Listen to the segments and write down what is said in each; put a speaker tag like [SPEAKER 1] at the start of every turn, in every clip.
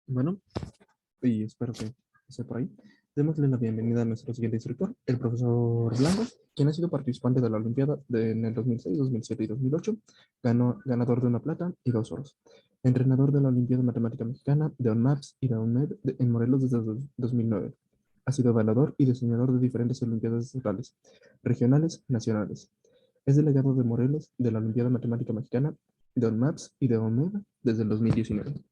[SPEAKER 1] Bueno, y espero que esté por ahí. Démosle la bienvenida a nuestro siguiente instructor, el profesor Blanco, quien ha sido participante de la Olimpiada en el 2006, 2007 y 2008, ganador de una plata y dos oros. Entrenador de la Olimpiada Matemática Mexicana, de ONMAPS y de ONMED en Morelos desde 2009. Ha sido evaluador y diseñador de diferentes Olimpiadas estatales, regionales, nacionales. Es delegado de Morelos de la Olimpiada Matemática Mexicana, de ONMAPS y de ONMED desde el 2019.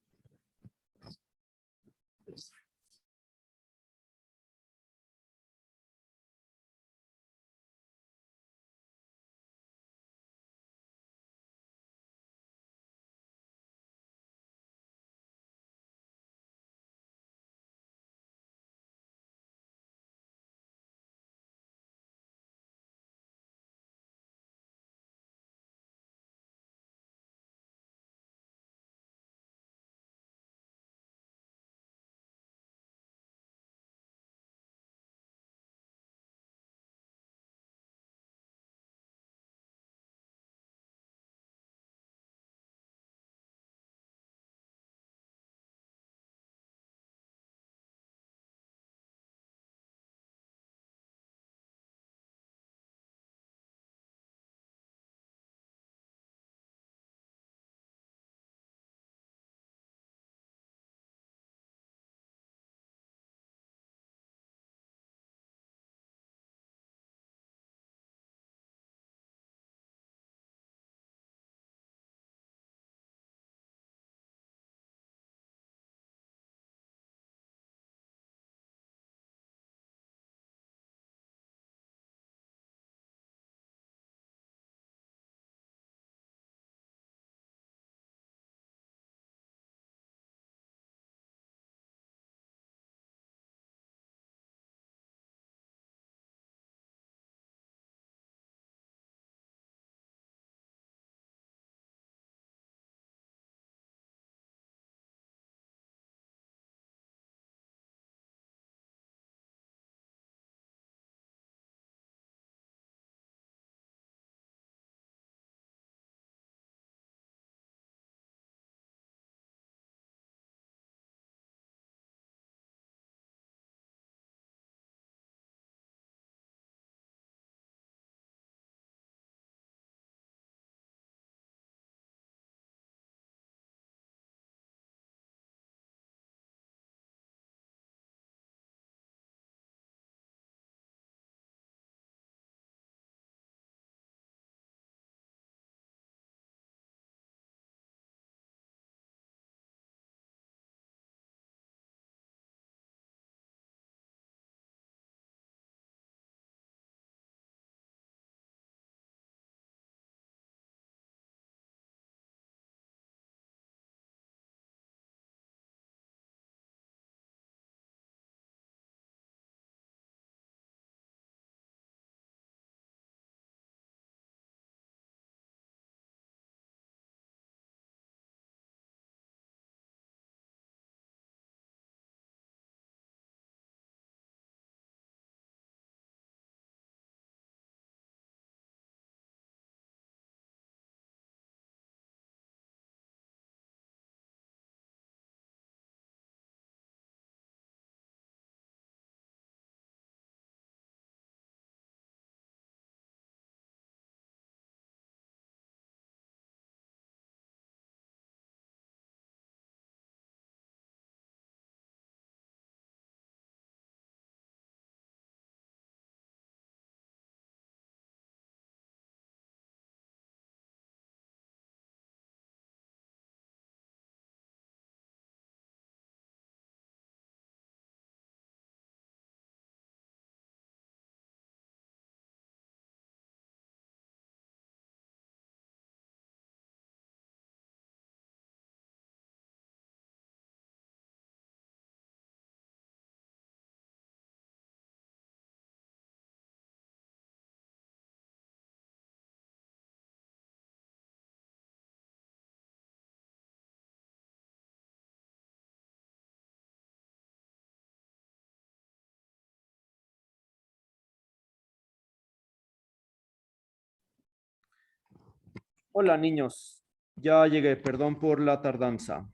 [SPEAKER 2] Hola niños, ya llegué, perdón por la tardanza.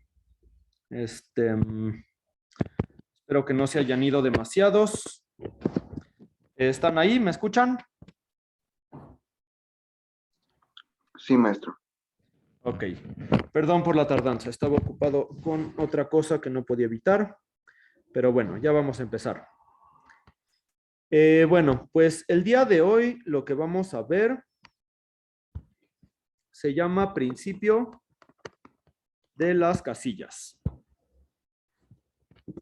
[SPEAKER 2] Espero que no se hayan ido demasiados. ¿Están ahí? ¿Me escuchan?
[SPEAKER 3] Sí, maestro.
[SPEAKER 2] Ok. Perdón por la tardanza. Estaba ocupado con otra cosa que no podía evitar. Pero bueno, ya vamos a empezar. Bueno, pues el día de hoy lo que vamos a ver se llama principio de las casillas.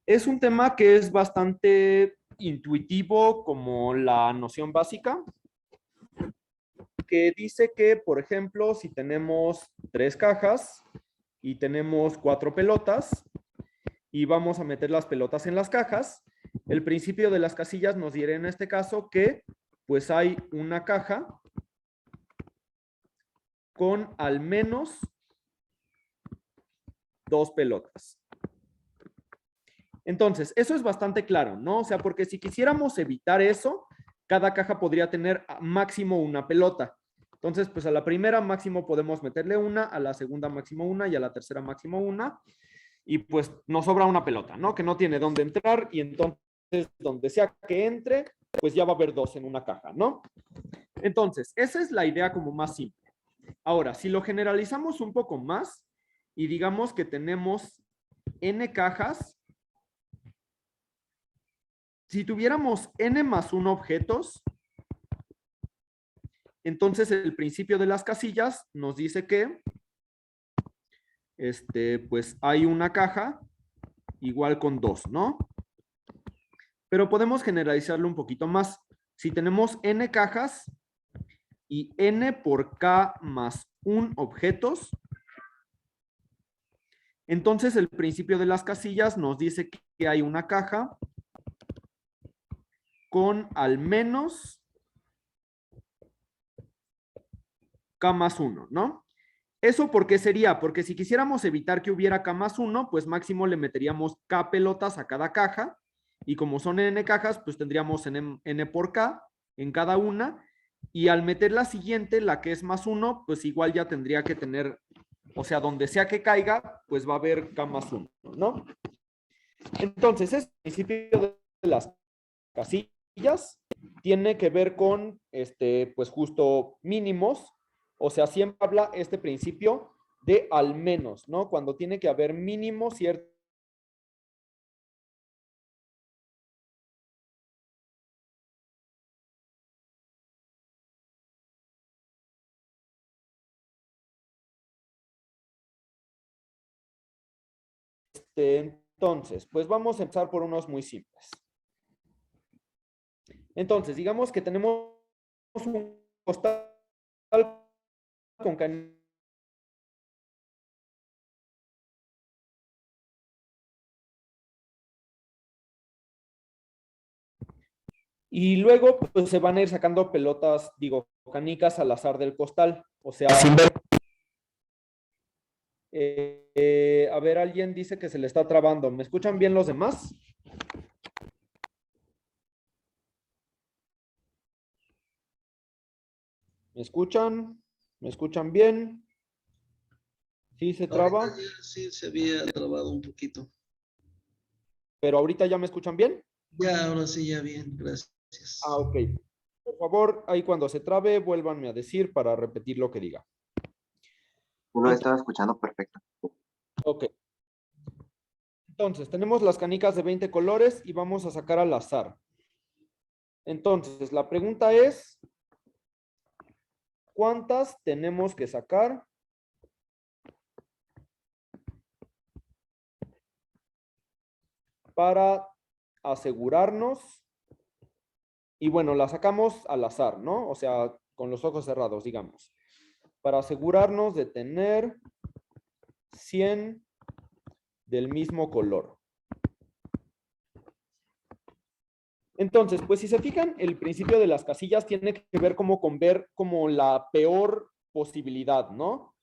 [SPEAKER 2] Es un tema que es bastante intuitivo como la noción básica, que dice que, por ejemplo, si tenemos 3 cajas y tenemos 4 pelotas y vamos a meter las pelotas en las cajas, el principio de las casillas nos dirá en este caso que pues hay una caja con al menos 2 pelotas. Entonces, eso es bastante claro, ¿no? O sea, porque si quisiéramos evitar eso, cada caja podría tener máximo una pelota. Entonces, pues a la primera máximo podemos meterle una, a la segunda máximo una y a la tercera máximo una. Y pues nos sobra una pelota, ¿no? Que no tiene dónde entrar y entonces donde sea que entre, pues ya va a haber 2 en una caja, ¿no? Entonces, esa es la idea como más simple. Ahora, si lo generalizamos un poco más y digamos que tenemos n cajas, si tuviéramos n más 1 objetos, entonces el principio de las casillas nos dice que pues hay una caja igual con 2, ¿no? Pero podemos generalizarlo un poquito más. Si tenemos n cajas y n por k más 1 objetos, entonces el principio de las casillas nos dice que hay una caja con al menos k más 1, ¿no? ¿Eso por qué sería? Porque si quisiéramos evitar que hubiera k más 1, pues máximo le meteríamos k pelotas a cada caja, y como son n cajas, pues tendríamos n por k en cada una, y al meter la siguiente, la que es más 1, pues igual ya tendría que tener, o sea, donde sea que caiga, pues va a haber k más 1, ¿no? Entonces, este principio de las casillas tiene que ver con, pues justo mínimos, o sea, siempre habla este principio de al menos, ¿no? Cuando tiene que haber mínimo cierto. Entonces, pues vamos a empezar por unos muy simples. Entonces, digamos que tenemos un costal con canicas. Y luego pues, se van a ir sacando pelotas, digo, canicas al azar del costal. O sea, sin ver. A ver, alguien dice que se le está trabando. ¿Me escuchan bien los demás? ¿Me escuchan? ¿Me escuchan bien? ¿Sí se traba?
[SPEAKER 4] Ahorita ya sí se había trabado un poquito.
[SPEAKER 2] ¿Pero ahorita ya me escuchan bien?
[SPEAKER 4] Ya, ahora sí, ya bien, gracias.
[SPEAKER 2] Ah, ok. Por favor, ahí cuando se trabe, vuélvanme a decir para repetir lo que diga.
[SPEAKER 3] Lo estaba escuchando perfecto.
[SPEAKER 2] Ok. Entonces, tenemos las canicas de 20 colores y vamos a sacar al azar. Entonces, la pregunta es, ¿cuántas tenemos que sacar para asegurarnos? Y bueno, la sacamos al azar, ¿no? O sea, con los ojos cerrados, digamos. Para asegurarnos de tener 100 del mismo color. Entonces, pues si se fijan, el principio de las casillas tiene que ver como con ver como la peor posibilidad, ¿no?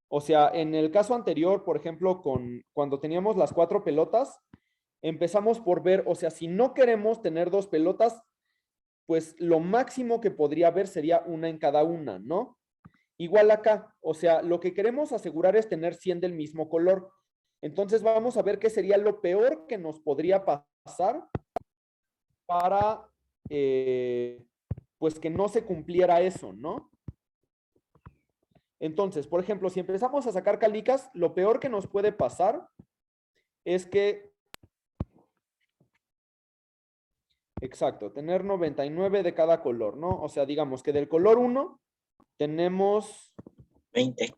[SPEAKER 2] O sea, en el caso anterior, por ejemplo, cuando teníamos las 4 pelotas, empezamos por ver, o sea, si no queremos tener 2 pelotas, pues lo máximo que podría haber sería una en cada una, ¿no? Igual acá, o sea, lo que queremos asegurar es tener 100 del mismo color. Entonces vamos a ver qué sería lo peor que nos podría pasar para, pues que no se cumpliera eso, ¿no? Entonces, por ejemplo, si empezamos a sacar canicas, lo peor que nos puede pasar es que, exacto, tener 99 de cada color, ¿no? O sea, digamos que del color 1 tenemos
[SPEAKER 5] 20.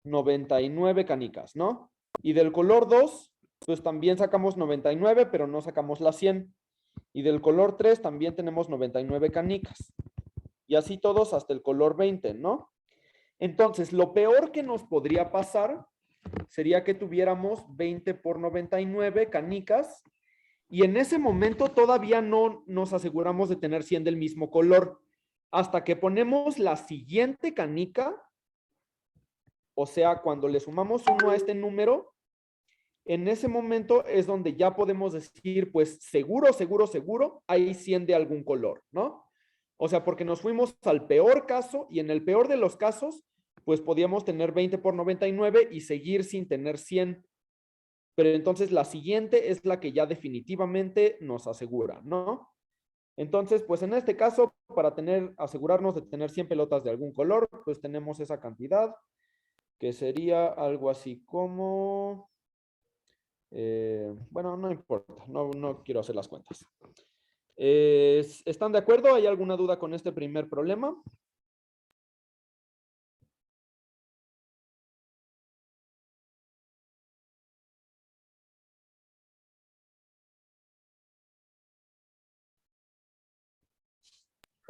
[SPEAKER 2] 99 canicas, ¿no? Y del color 2, pues también sacamos 99, pero no sacamos las 100. Y del color 3 también tenemos 99 canicas. Y así todos hasta el color 20, ¿no? Entonces, lo peor que nos podría pasar sería que tuviéramos 20 por 99 canicas y en ese momento todavía no nos aseguramos de tener 100 del mismo color. Hasta que ponemos la siguiente canica, o sea, cuando le sumamos 1 a este número, en ese momento es donde ya podemos decir, pues seguro, seguro, seguro, hay 100 de algún color, ¿no? O sea, porque nos fuimos al peor caso y en el peor de los casos, pues podíamos tener 20 por 99 y seguir sin tener 100. Pero entonces la siguiente es la que ya definitivamente nos asegura, ¿no? Entonces, pues en este caso, para asegurarnos de tener 100 pelotas de algún color, pues tenemos esa cantidad, que sería algo así como... bueno, no importa, no quiero hacer las cuentas. ¿Están de acuerdo? ¿Hay alguna duda con este primer problema?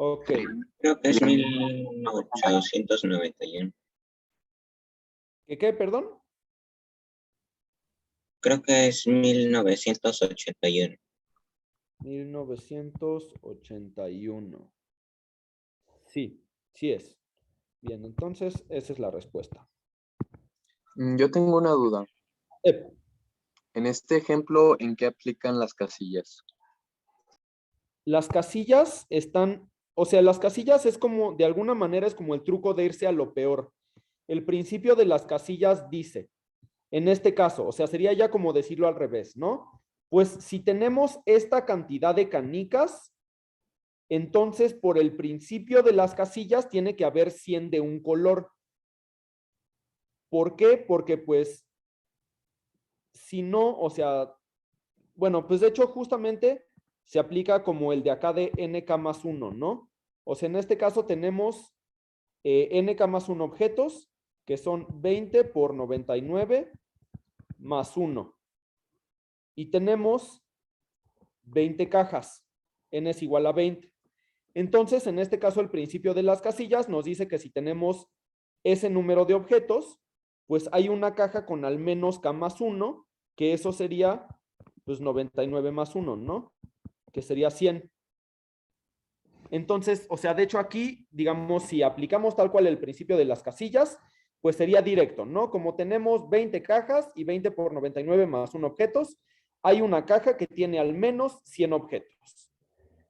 [SPEAKER 2] Ok.
[SPEAKER 5] Creo que es 1891.
[SPEAKER 2] ¿Qué, perdón?
[SPEAKER 5] Creo que es 1981.
[SPEAKER 2] 1981. Sí, sí es. Bien, entonces esa es la respuesta.
[SPEAKER 6] Yo tengo una duda.
[SPEAKER 2] Eh,
[SPEAKER 6] En este ejemplo, ¿en qué aplican las casillas?
[SPEAKER 2] Las casillas están, o sea, las casillas es como, de alguna manera es como el truco de irse a lo peor. El principio de las casillas dice, en este caso, o sea, sería ya como decirlo al revés, ¿no? Pues si tenemos esta cantidad de canicas, entonces por el principio de las casillas tiene que haber 100 de un color. ¿Por qué? Porque pues, si no, o sea, bueno, pues de hecho justamente se aplica como el de acá de nk más 1, ¿no? O sea, en este caso tenemos nk más 1 objetos, que son 20 por 99 más 1. Y tenemos 20 cajas. N es igual a 20. Entonces, en este caso, el principio de las casillas nos dice que si tenemos ese número de objetos, pues hay una caja con al menos k más 1, que eso sería pues 99 más 1, ¿no? Que sería 100. Entonces, o sea, de hecho aquí, digamos, si aplicamos tal cual el principio de las casillas, pues sería directo, ¿no? Como tenemos 20 cajas y 20 por 99 más 1 objetos, hay una caja que tiene al menos 100 objetos,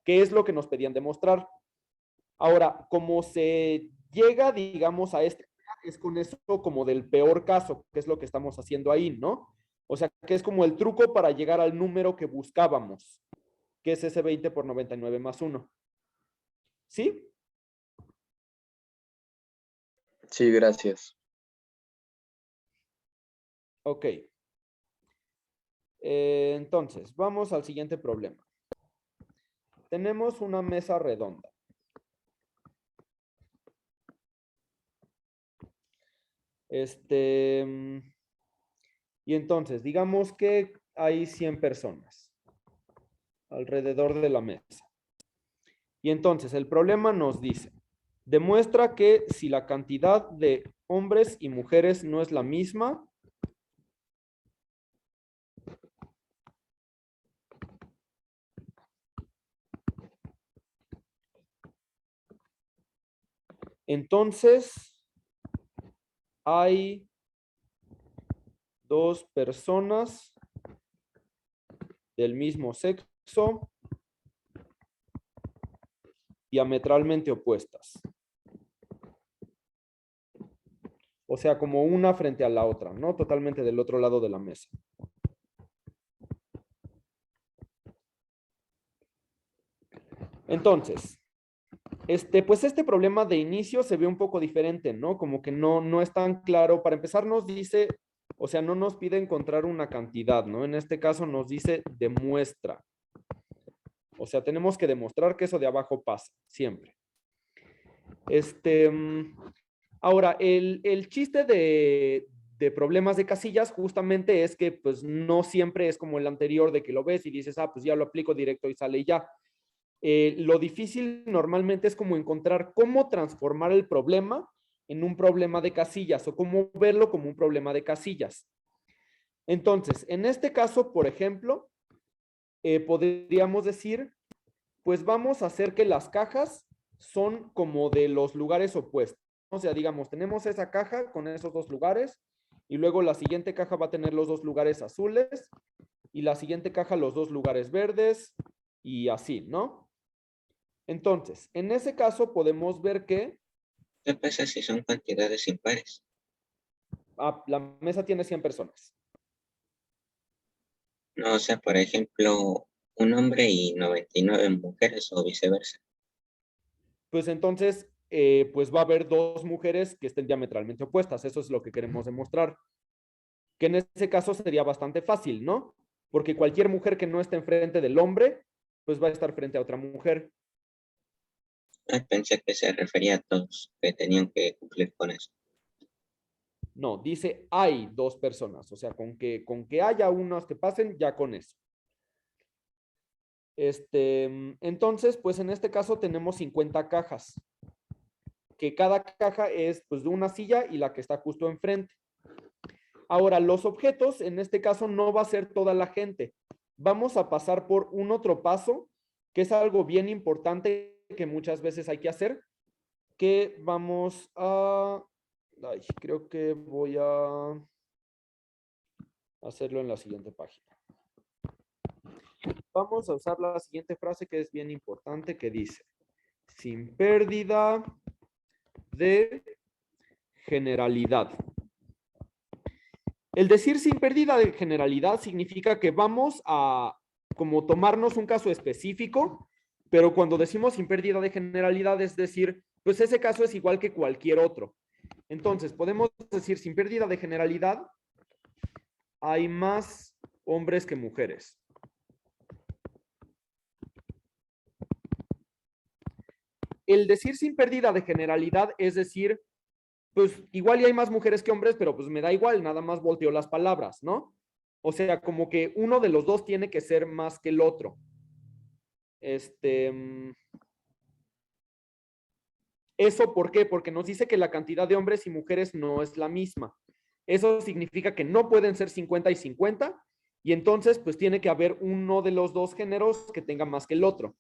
[SPEAKER 2] que es lo que nos pedían demostrar. Ahora, como se llega, digamos, a este, es con eso como del peor caso, que es lo que estamos haciendo ahí, ¿no? O sea, que es como el truco para llegar al número que buscábamos, que es ese 20 por 99 más 1. ¿Sí?
[SPEAKER 6] Sí, gracias.
[SPEAKER 2] Ok. Entonces, vamos al siguiente problema. Tenemos una mesa redonda. Y entonces, digamos que hay 100 personas alrededor de la mesa. Y entonces, el problema nos dice, demuestra que si la cantidad de hombres y mujeres no es la misma, entonces hay 2 personas del mismo sexo diametralmente opuestas. O sea, como una frente a la otra, ¿no? Totalmente del otro lado de la mesa. Entonces, pues este problema de inicio se ve un poco diferente, ¿no? Como que no es tan claro. Para empezar nos dice, o sea, no nos pide encontrar una cantidad, ¿no? En este caso nos dice demuestra. O sea, tenemos que demostrar que eso de abajo pasa, siempre. Ahora, el chiste de problemas de casillas justamente es que pues no siempre es como el anterior de que lo ves y dices, ah, pues ya lo aplico directo y sale y ya. Lo difícil normalmente es como encontrar cómo transformar el problema en un problema de casillas o cómo verlo como un problema de casillas. Entonces, en este caso, por ejemplo, podríamos decir, pues vamos a hacer que las cajas son como de los lugares opuestos. O sea, digamos, tenemos esa caja con esos dos lugares y luego la siguiente caja va a tener los dos lugares azules y la siguiente caja los dos lugares verdes y así, ¿no? Entonces, en ese caso podemos ver que
[SPEAKER 5] ¿Qué pasa si son cantidades impares?
[SPEAKER 2] la mesa tiene 100 personas.
[SPEAKER 5] No, o sea, por ejemplo, un hombre y 99 mujeres o viceversa.
[SPEAKER 2] Pues entonces, pues va a haber dos mujeres que estén diametralmente opuestas. Eso es lo que queremos demostrar. Que en ese caso sería bastante fácil, ¿no? Porque cualquier mujer que no esté enfrente del hombre, pues va a estar frente a otra mujer.
[SPEAKER 5] Ah, pensé que se refería a todos que tenían que cumplir con eso.
[SPEAKER 2] No, dice hay dos personas. O sea, con que haya unas que pasen, ya con eso. Entonces, pues en este caso tenemos 50 cajas. Que cada caja es pues de una silla y la que está justo enfrente. Ahora, los objetos, en este caso, no va a ser toda la gente. Vamos a pasar por un otro paso, que es algo bien importante que muchas veces hay que hacer, que vamos a... Ay, creo que voy a hacerlo en la siguiente página. Vamos a usar la siguiente frase que es bien importante, que dice, sin pérdida de generalidad. El decir sin pérdida de generalidad significa que vamos a como tomarnos un caso específico, pero cuando decimos sin pérdida de generalidad es decir, pues ese caso es igual que cualquier otro. Entonces, podemos decir sin pérdida de generalidad, hay más hombres que mujeres. El decir sin pérdida de generalidad es decir, pues igual y hay más mujeres que hombres, pero pues me da igual, nada más volteo las palabras, ¿no? O sea, como que uno de los dos tiene que ser más que el otro. ¿Eso por qué? Porque nos dice que la cantidad de hombres y mujeres no es la misma. Eso significa que no pueden ser 50 y 50, y entonces pues tiene que haber uno de los dos géneros que tenga más que el otro.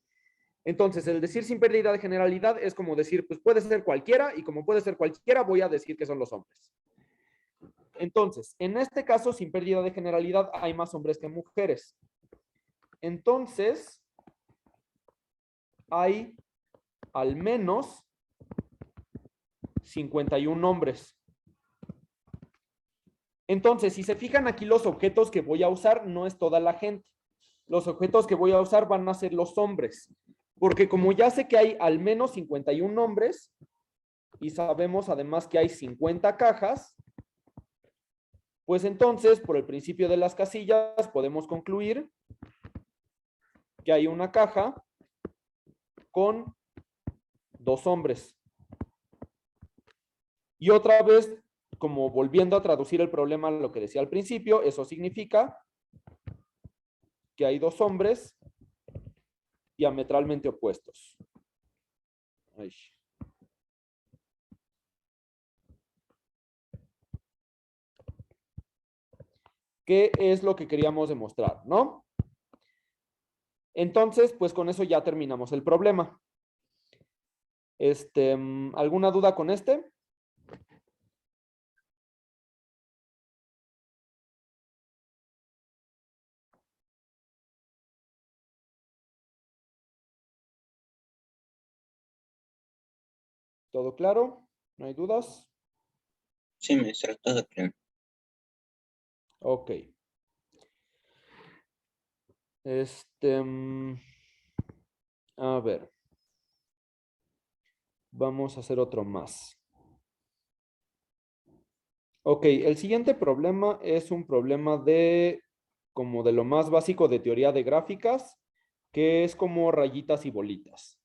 [SPEAKER 2] Entonces, el decir sin pérdida de generalidad es como decir, pues puede ser cualquiera, y como puede ser cualquiera, voy a decir que son los hombres. Entonces, en este caso, sin pérdida de generalidad, hay más hombres que mujeres. Entonces, hay al menos 51 hombres. Entonces, si se fijan aquí, los objetos que voy a usar no es toda la gente. Los objetos que voy a usar van a ser los hombres. Porque como ya sé que hay al menos 51 hombres, y sabemos además que hay 50 cajas, pues entonces, por el principio de las casillas, podemos concluir que hay una caja con 2 hombres. Y otra vez, como volviendo a traducir el problema a lo que decía al principio, eso significa que hay 2 hombres diametralmente opuestos. Ay. ¿Qué es lo que queríamos demostrar, no? Entonces, pues con eso ya terminamos el problema. ¿Alguna duda con este? ¿Todo claro? ¿No hay dudas?
[SPEAKER 5] Sí, maestro, todo claro.
[SPEAKER 2] Ok. A ver. Vamos a hacer otro más. Ok, el siguiente problema es un problema de como de lo más básico de teoría de gráficas, que es como rayitas y bolitas.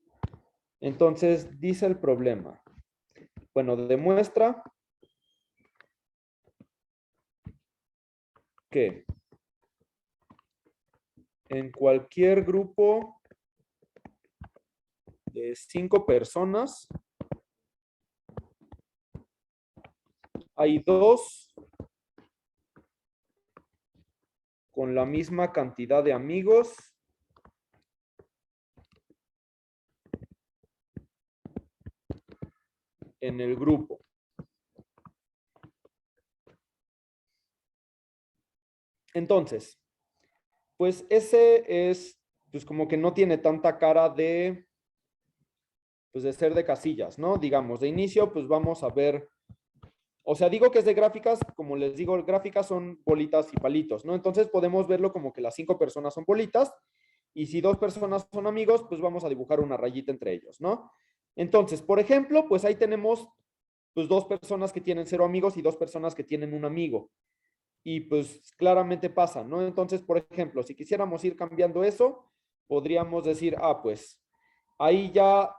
[SPEAKER 2] Entonces, dice el problema. Bueno, demuestra que en cualquier grupo de 5 personas hay 2 con la misma cantidad de amigos en el grupo. Entonces, pues ese es, pues como que no tiene tanta cara de, pues de ser de casillas, ¿no? Digamos, de inicio, pues vamos a ver, o sea, digo que es de gráficas, como les digo, gráficas son bolitas y palitos, ¿no? Entonces podemos verlo como que las 5 personas son bolitas, y si 2 personas son amigos, pues vamos a dibujar una rayita entre ellos, ¿no? Entonces, por ejemplo, pues ahí tenemos, pues 2 personas que tienen 0 amigos y 2 personas que tienen un amigo. Y pues claramente pasa, ¿no? Entonces, por ejemplo, si quisiéramos ir cambiando eso, podríamos decir, pues ahí ya,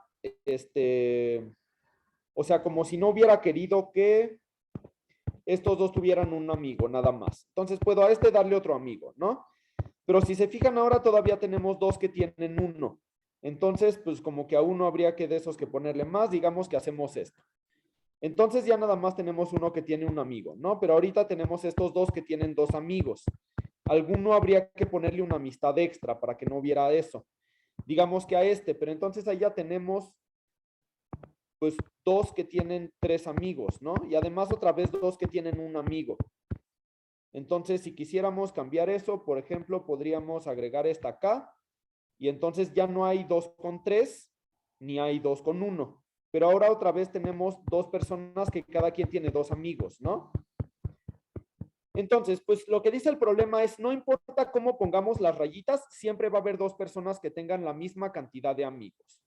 [SPEAKER 2] o sea, como si no hubiera querido que estos 2 tuvieran un amigo, nada más. Entonces puedo a este darle otro amigo, ¿no? Pero si se fijan ahora, todavía tenemos 2 que tienen 1. Entonces, pues como que a uno habría que de esos que ponerle más, digamos que hacemos esto. Entonces ya nada más tenemos uno que tiene un amigo, ¿no? Pero ahorita tenemos estos 2 que tienen 2 amigos. Alguno habría que ponerle una amistad extra para que no hubiera eso. Digamos que a pero entonces ahí ya tenemos pues 2 que tienen 3 amigos, ¿no? Y además otra vez 2 que tienen un amigo. Entonces, si quisiéramos cambiar eso, por ejemplo, podríamos agregar esta acá, y entonces ya no hay 2 con 3, ni hay 2 con 1. Pero ahora otra vez tenemos 2 personas que cada quien tiene 2 amigos, ¿no? Entonces, pues lo que dice el problema es, no importa cómo pongamos las rayitas, siempre va a haber 2 personas que tengan la misma cantidad de amigos.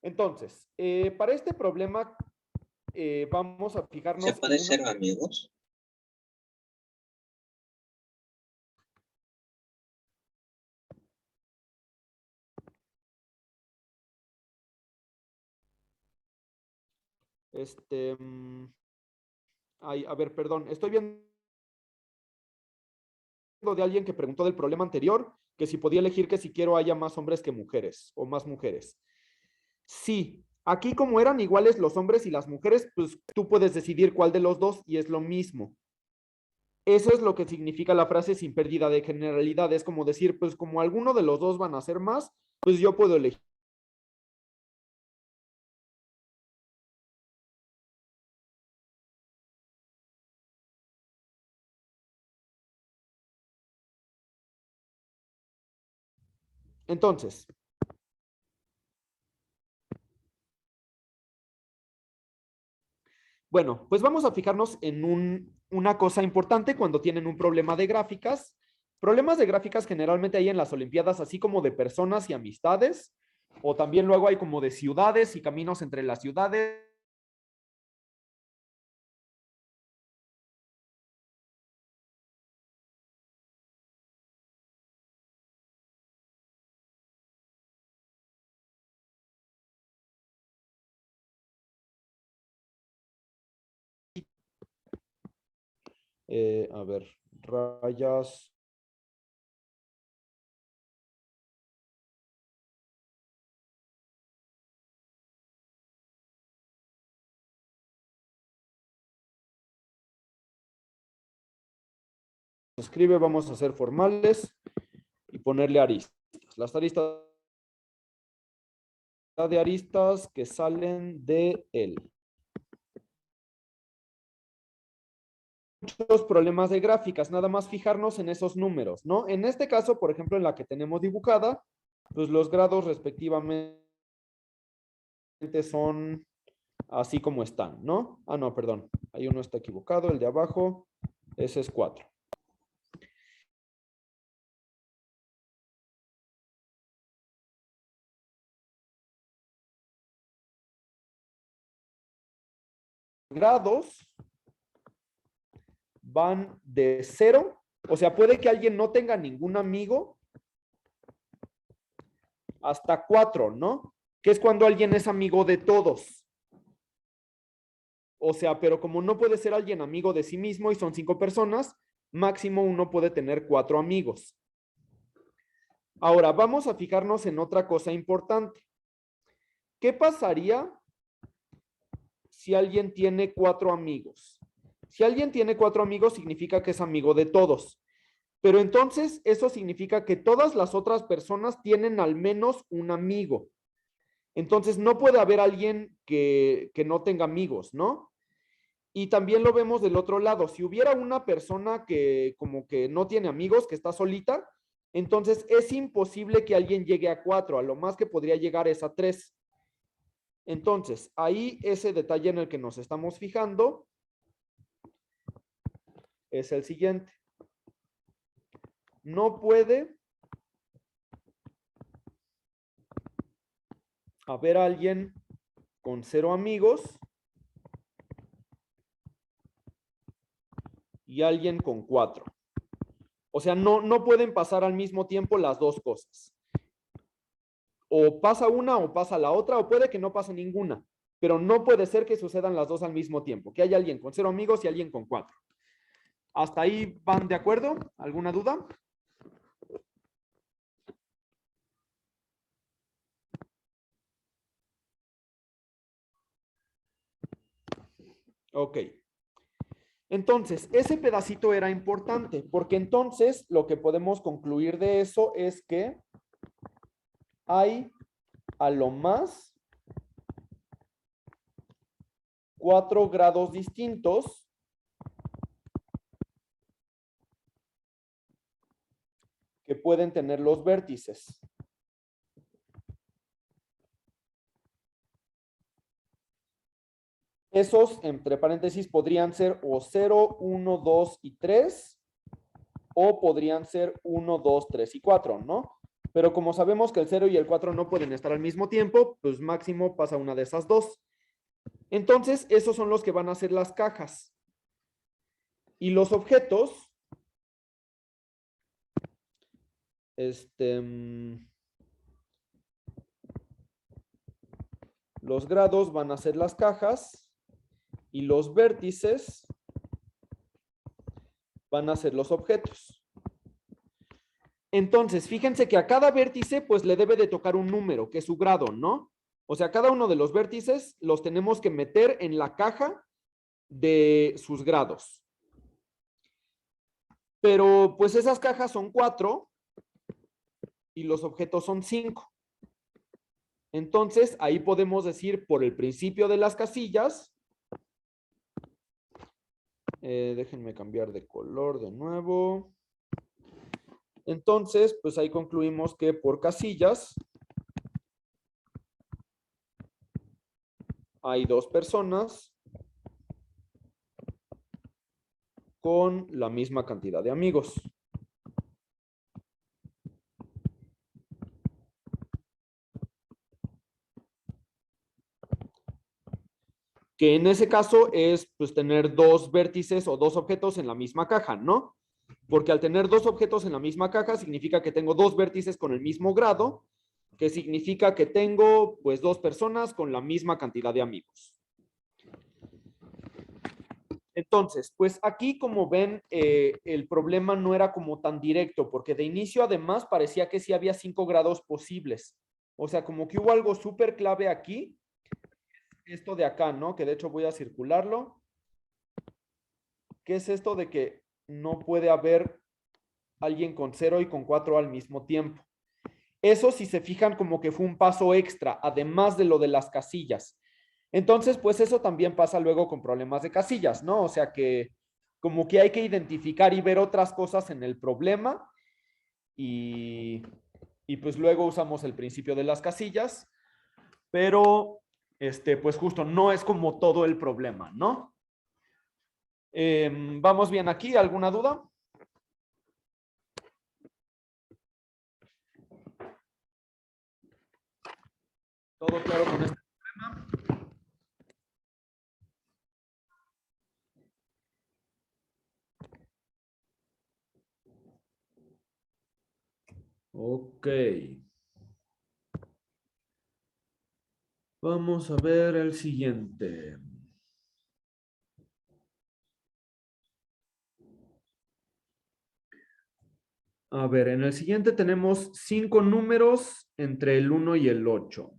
[SPEAKER 2] Entonces, para este problema, vamos a fijarnos
[SPEAKER 5] ¿Se puede
[SPEAKER 2] en
[SPEAKER 5] ser amigos?
[SPEAKER 2] a ver, perdón, estoy viendo de alguien que preguntó del problema anterior, que si podía elegir que si quiero haya más hombres que mujeres o más mujeres. Sí, aquí como eran iguales los hombres y las mujeres, pues tú puedes decidir cuál de los dos y es lo mismo. Eso es lo que significa la frase sin pérdida de generalidad. Es como decir, pues como alguno de los dos van a ser más, pues yo puedo elegir. Entonces, bueno, pues vamos a fijarnos en una cosa importante cuando tienen un problema de gráficas. Problemas de gráficas generalmente hay en las Olimpiadas, así como de personas y amistades, o también luego hay como de ciudades y caminos entre las ciudades. A ver, rayas. Escribe, vamos a hacer formales y ponerle aristas. Las aristas de aristas que salen de él. Muchos problemas de gráficas, nada más fijarnos en esos números, ¿no? En este caso, por ejemplo, en la que tenemos dibujada, pues los grados respectivamente son así como están, ¿no? Ah, no, perdón. Ahí uno está equivocado, el de abajo, ese es 4. Grados van de 0, o sea, puede que alguien no tenga ningún amigo, hasta 4, ¿no? Que es cuando alguien es amigo de todos. O sea, pero como no puede ser alguien amigo de sí mismo y son 5 personas, máximo uno puede tener 4 amigos. Ahora, vamos a fijarnos en otra cosa importante. ¿Qué pasaría si alguien tiene 4 amigos? Si alguien tiene 4 amigos, significa que es amigo de todos. Pero entonces eso significa que todas las otras personas tienen al menos un amigo. Entonces no puede haber alguien que no tenga amigos, ¿no? Y también lo vemos del otro lado. Si hubiera una persona que como que no tiene amigos, que está solita, entonces es imposible que alguien llegue a 4. A lo más que podría llegar es a 3. Entonces, ahí ese detalle en el que nos estamos fijando es el siguiente. No puede haber alguien con 0 amigos y alguien con 4. O sea, no pueden pasar al mismo tiempo las dos cosas. O pasa una o pasa la otra, o puede que no pase ninguna, pero no puede ser que sucedan las dos al mismo tiempo, que haya alguien con 0 amigos y alguien con 4. ¿Hasta ahí van de acuerdo? ¿Alguna duda? Ok. Entonces, ese pedacito era importante, porque entonces lo que podemos concluir de eso es que hay a lo más 4 grados distintos que pueden tener los vértices. Esos, entre paréntesis, podrían ser o 0, 1, 2 y 3, o podrían ser 1, 2, 3 y 4, ¿no? Pero como sabemos que el 0 y el 4 no pueden estar al mismo tiempo, pues máximo pasa una de esas dos. Entonces, esos son los que van a ser las cajas. Y los objetos, los grados van a ser las cajas y los vértices van a ser los objetos. Entonces, fíjense que a cada vértice pues le debe de tocar un número, que es su grado, ¿no? O sea, cada uno de los vértices los tenemos que meter en la caja de sus grados. Pero pues esas cajas son 4 y los objetos son 5. Entonces, ahí podemos decir por el principio de las casillas. Déjenme cambiar de color de nuevo. Entonces, pues ahí concluimos que por casillas hay 2 personas con la misma cantidad de amigos. Que en ese caso es pues tener 2 vértices o 2 objetos en la misma caja, ¿no? Porque al tener 2 objetos en la misma caja significa que tengo 2 vértices con el mismo grado, que significa que tengo pues 2 personas con la misma cantidad de amigos. Entonces, pues aquí como ven, el problema no era como tan directo, porque de inicio además parecía que sí había 5 grados posibles. O sea, como que hubo algo súper clave aquí, esto de acá, ¿no? Que de hecho voy a circularlo. ¿Qué es esto de que no puede haber alguien con 0 y con 4 al mismo tiempo? Eso, si se fijan, como que fue un paso extra, además de lo de las casillas. Entonces, pues eso también pasa luego con problemas de casillas, ¿no? O sea que como que hay que identificar y ver otras cosas en el problema y pues luego usamos el principio de las casillas, pero pues justo no es como todo el problema, ¿no? ¿Vamos bien aquí? ¿Alguna duda? ¿Todo claro con este problema? Ok. Vamos a ver el siguiente. A ver, en el siguiente tenemos 5 números entre el 1 y el 8.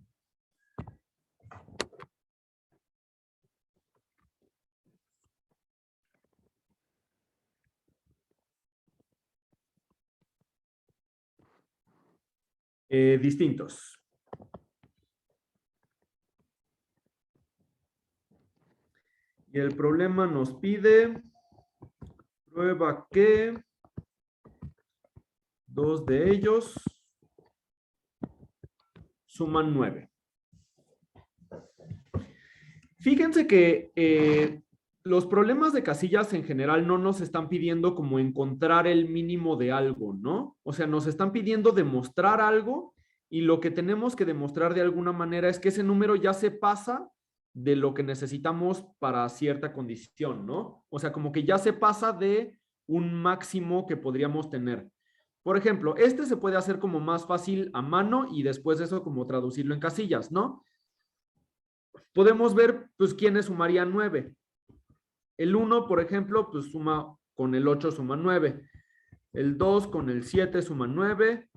[SPEAKER 2] Distintos. Y el problema nos pide, prueba que 2 de ellos suman 9. Fíjense que los problemas de casillas en general no nos están pidiendo como encontrar el mínimo de algo, ¿no? O sea, nos están pidiendo demostrar algo y lo que tenemos que demostrar de alguna manera es que ese número ya se pasa de lo que necesitamos para cierta condición, ¿no? O sea, como que ya se pasa de un máximo que podríamos tener. Por ejemplo, este se puede hacer como más fácil a mano y después eso como traducirlo en casillas, ¿no? Podemos ver, pues, quiénes sumarían 9. El 1, por ejemplo, pues suma con el 8 suma 9. El 2 con el 7 suma 9.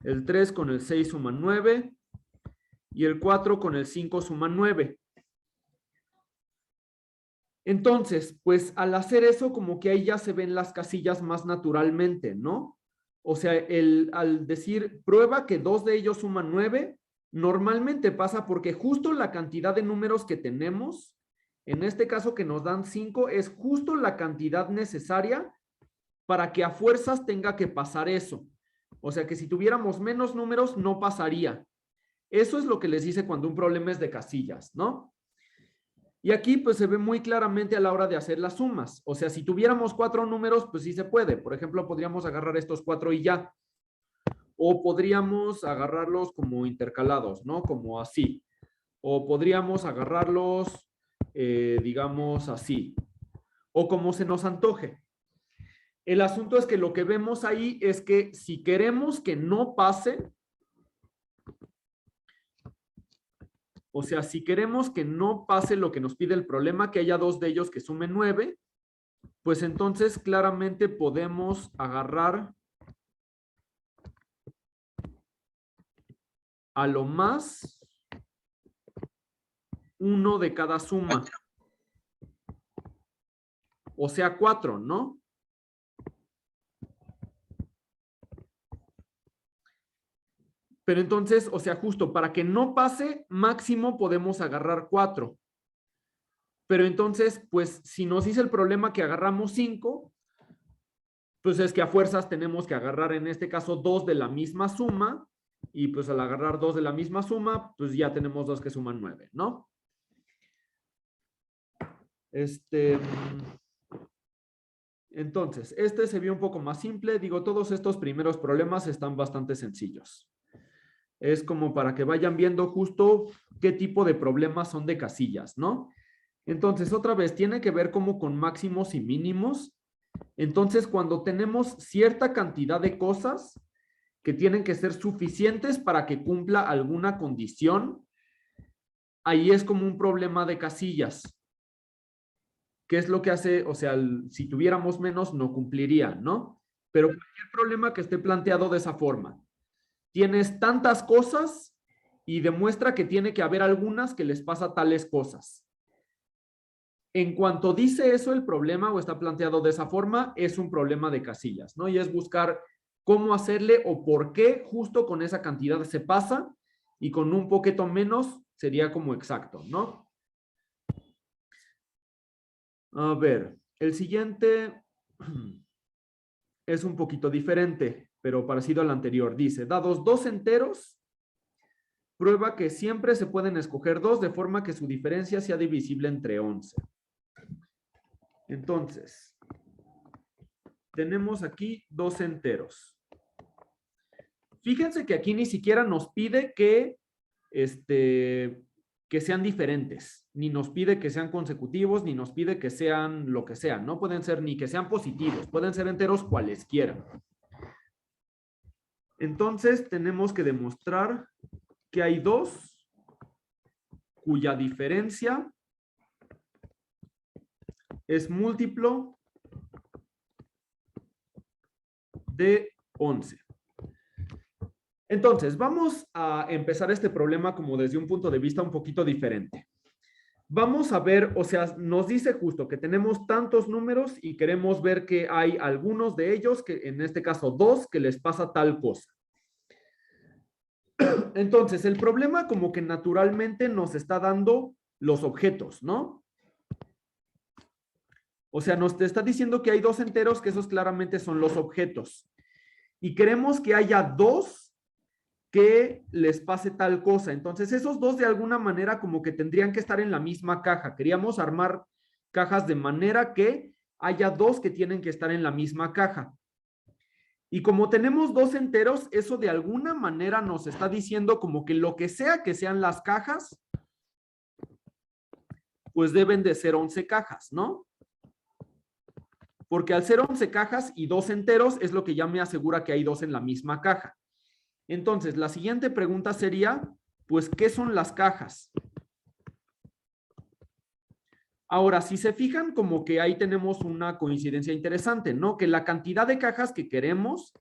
[SPEAKER 2] El 3 con el 6 suma 9. Y el 4 con el 5 suma 9. Entonces, pues al hacer eso, como que ahí ya se ven las casillas más naturalmente, ¿no? O sea, al decir prueba que 2 de ellos suman 9, normalmente pasa porque justo la cantidad de números que tenemos, en este caso que nos dan 5, es justo la cantidad necesaria para que a fuerzas tenga que pasar eso. O sea que si tuviéramos menos números, no pasaría. Eso es lo que les dice cuando un problema es de casillas, ¿no? Y aquí pues se ve muy claramente a la hora de hacer las sumas. O sea, si tuviéramos 4 números, pues sí se puede. Por ejemplo, podríamos agarrar estos 4 y ya. O podríamos agarrarlos como intercalados, ¿no? Como así. O podríamos agarrarlos, digamos, así. O como se nos antoje. El asunto es que lo que vemos ahí es que si queremos que no pase, o sea, si queremos que no pase lo que nos pide el problema, que haya 2 de ellos que sumen 9, pues entonces claramente podemos agarrar a lo más 1 de cada suma. O sea, 4, ¿no? Pero entonces, o sea, justo para que no pase, máximo podemos agarrar 4. Pero entonces, pues, si nos dice el problema que agarramos 5, pues es que a fuerzas tenemos que agarrar en este caso 2 de la misma suma. Y pues al agarrar 2 de la misma suma, pues ya tenemos 2 que suman 9, ¿no? Entonces, este se vio un poco más simple. Digo, todos estos primeros problemas están bastante sencillos. Es como para que vayan viendo justo qué tipo de problemas son de casillas, ¿no? Entonces, otra vez, tiene que ver como con máximos y mínimos. Entonces, cuando tenemos cierta cantidad de cosas que tienen que ser suficientes para que cumpla alguna condición, ahí es como un problema de casillas. ¿Qué es lo que hace? O sea, si tuviéramos menos, no cumpliría, ¿no? Pero cualquier problema que esté planteado de esa forma, tienes tantas cosas y demuestra que tiene que haber algunas que les pasa tales cosas. En cuanto dice eso el problema o está planteado de esa forma, es un problema de casillas, ¿no? Y es buscar cómo hacerle o por qué justo con esa cantidad se pasa y con un poquito menos sería como exacto, ¿no? A ver, el siguiente es un poquito diferente, pero parecido al anterior. Dice, dados 2 enteros, prueba que siempre se pueden escoger 2 de forma que su diferencia sea divisible entre 11. Entonces, tenemos aquí 2 enteros. Fíjense que aquí ni siquiera nos pide que sean diferentes, ni nos pide que sean consecutivos, ni nos pide que sean lo que sean. No pueden ser ni que sean positivos, pueden ser enteros cualesquiera. Entonces, tenemos que demostrar que hay 2 cuya diferencia es múltiplo de 11. Entonces, vamos a empezar este problema como desde un punto de vista un poquito diferente. Vamos a ver, o sea, nos dice justo que tenemos tantos números y queremos ver que hay algunos de ellos, que en este caso 2, que les pasa tal cosa. Entonces, el problema como que naturalmente nos está dando los objetos, ¿no? O sea, nos está diciendo que hay 2 enteros, que esos claramente son los objetos. Y queremos que haya 2 que les pase tal cosa. Entonces, esos 2 de alguna manera como que tendrían que estar en la misma caja. Queríamos armar cajas de manera que haya 2 que tienen que estar en la misma caja. Y como tenemos 2 enteros, eso de alguna manera nos está diciendo como que lo que sea que sean las cajas, pues deben de ser 11 cajas, ¿no? Porque al ser 11 cajas y 2 enteros es lo que ya me asegura que hay 2 en la misma caja. Entonces, la siguiente pregunta sería, pues, ¿qué son las cajas? Ahora, si se fijan, como que ahí tenemos una coincidencia interesante, ¿no? Que la cantidad de cajas que queremos,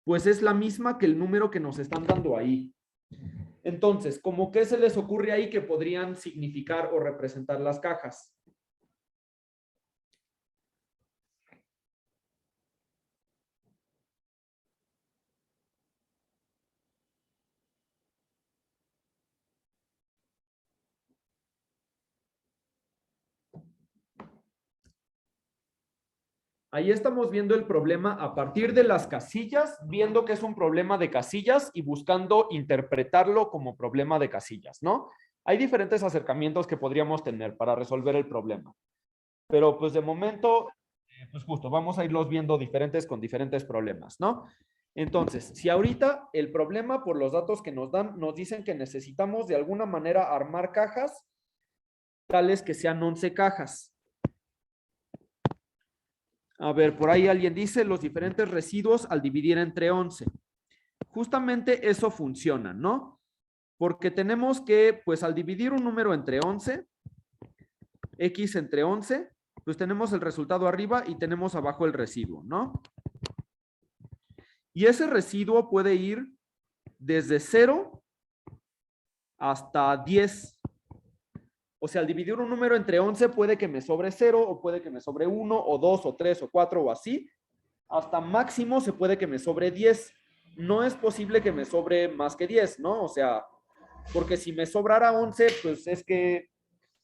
[SPEAKER 2] pues es la misma que el número que nos están dando ahí. Entonces, ¿cómo qué se les ocurre ahí que podrían significar o representar las cajas? Ahí estamos viendo el problema a partir de las casillas, viendo que es un problema de casillas y buscando interpretarlo como problema de casillas, ¿no? Hay diferentes acercamientos que podríamos tener para resolver el problema. Pero pues de momento, pues justo, vamos a irlos viendo diferentes con diferentes problemas, ¿no? Entonces, si ahorita el problema por los datos que nos dan, nos dicen que necesitamos de alguna manera armar cajas tales que sean 11 cajas. A ver, por ahí alguien dice los diferentes residuos al dividir entre 11. Justamente eso funciona, ¿no? Porque tenemos que, pues al dividir un número entre 11, x entre 11, pues tenemos el resultado arriba y tenemos abajo el residuo, ¿no? Y ese residuo puede ir desde 0 hasta 10. O sea, al dividir un número entre 11 puede que me sobre 0 o puede que me sobre 1 o 2 o 3 o 4 o así. Hasta máximo se puede que me sobre 10. No es posible que me sobre más que 10, ¿no? O sea, porque si me sobrara 11, pues es que,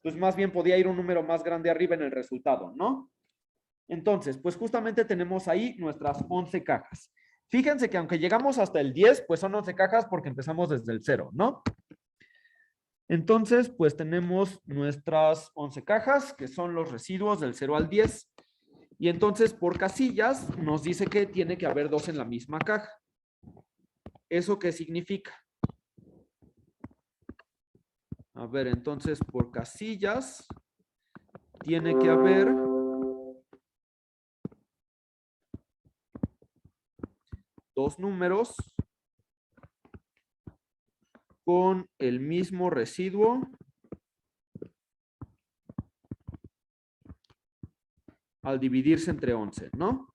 [SPEAKER 2] pues más bien podía ir un número más grande arriba en el resultado, ¿no? Entonces, pues justamente tenemos ahí nuestras 11 cajas. Fíjense que aunque llegamos hasta el 10, pues son 11 cajas porque empezamos desde el 0, ¿no? Entonces, pues tenemos nuestras 11 cajas, que son los residuos del 0 al 10. Y entonces, por casillas, nos dice que tiene que haber 2 en la misma caja. ¿Eso qué significa? A ver, entonces, por casillas, tiene que haber 2 números con el mismo residuo al dividirse entre 11, ¿no?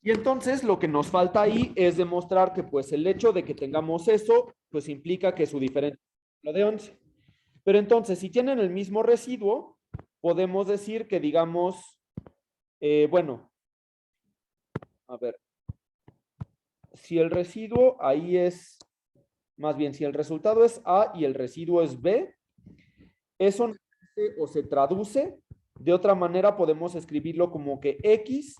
[SPEAKER 2] Y entonces lo que nos falta ahí es demostrar que pues el hecho de que tengamos eso, pues implica que su diferencia es lo de 11. Pero entonces, si tienen el mismo residuo, podemos decir que digamos, bueno, a ver, si el residuo ahí es, más bien, si el resultado es A y el residuo es B, eso o se traduce, de otra manera podemos escribirlo como que X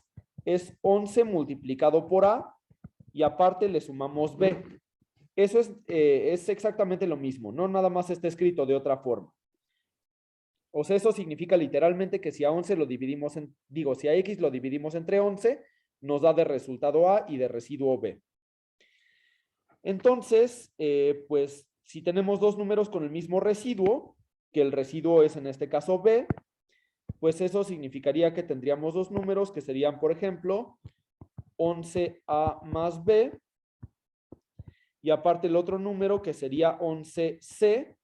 [SPEAKER 2] es 11 multiplicado por A y aparte le sumamos B. Eso es exactamente lo mismo, no nada más está escrito de otra forma. O sea, eso significa literalmente que si a 11 lo dividimos si a X lo dividimos entre 11, nos da de resultado A y de residuo B. Entonces, pues si tenemos dos números con el mismo residuo, que el residuo es en este caso B, pues eso significaría que tendríamos dos números que serían, por ejemplo, 11A más B, y aparte el otro número que sería 11C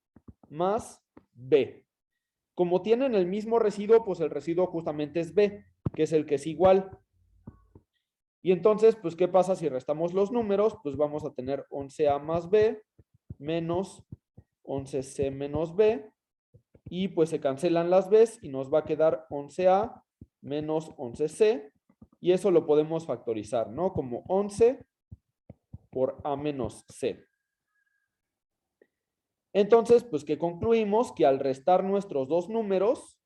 [SPEAKER 2] más B. Como tienen el mismo residuo, pues el residuo justamente es B, que es el que es igual. Y entonces, pues, ¿qué pasa si restamos los números? Pues vamos a tener 11A más B menos 11C menos B. Y pues se cancelan las B's y nos va a quedar 11A menos 11C. Y eso lo podemos factorizar, ¿no? Como 11 por A menos C. Entonces, pues que concluimos que al restar nuestros dos números,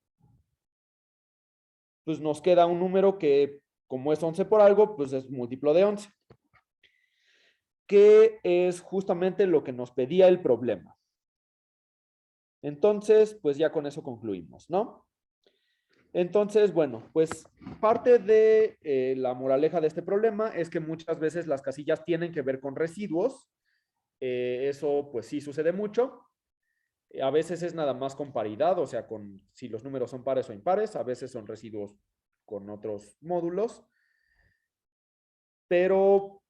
[SPEAKER 2] pues nos queda un número que, como es 11 por algo, pues es múltiplo de 11. Que es justamente lo que nos pedía el problema. Entonces, pues ya con eso concluimos, ¿no? Entonces, bueno, pues parte de la moraleja de este problema es que muchas veces las casillas tienen que ver con residuos. Eso pues sí sucede mucho. A veces es nada más con paridad, o sea, con si los números son pares o impares, a veces son residuos con otros módulos. Pero